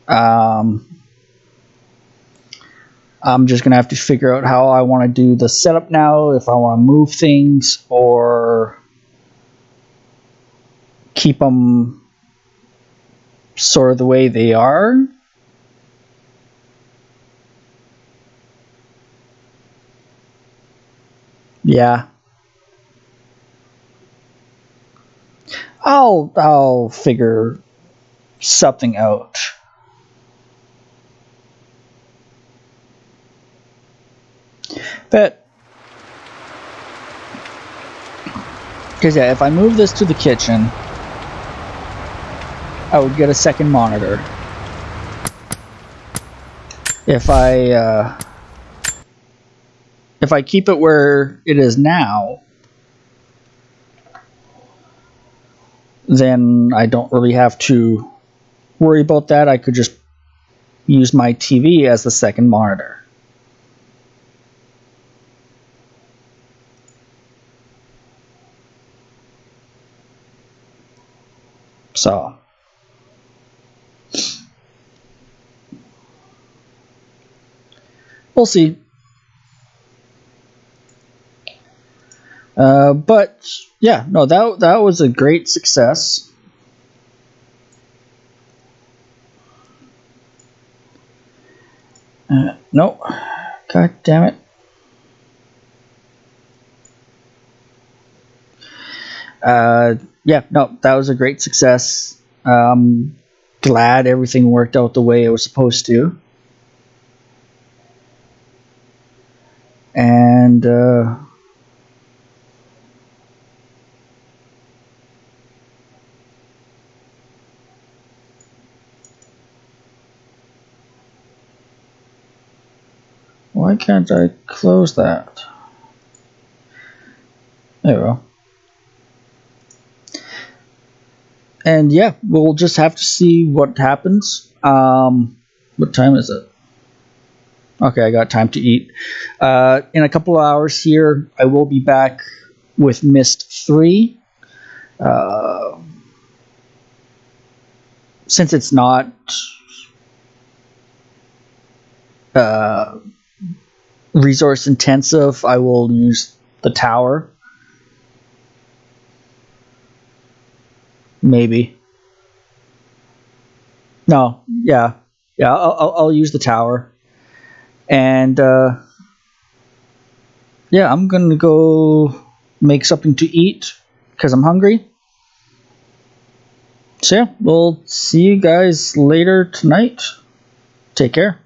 Speaker 1: I'm just gonna have to figure out how I want to do the setup now, if I want to move things or keep them sort of the way they are. Yeah. I'll figure something out. But because yeah, if I move this to the kitchen, I would get a second monitor. If I keep it where it is now, then I don't really have to worry about that. I could just use my TV as the second monitor. So we'll see. But yeah, no, that was a great success. No, god damn it. Yeah, no, that was a great success. Glad everything worked out the way it was supposed to. And why can't I close that? There we go. And yeah, we'll just have to see what happens. What time is it? Okay, I got time to eat. In a couple of hours here, I will be back with Myst 3. Since it's not resource intensive, I will use the tower. Maybe. No, yeah. I'll use the tower. And yeah, I'm gonna go make something to eat because I'm hungry. So yeah, we'll see you guys later tonight. Take care.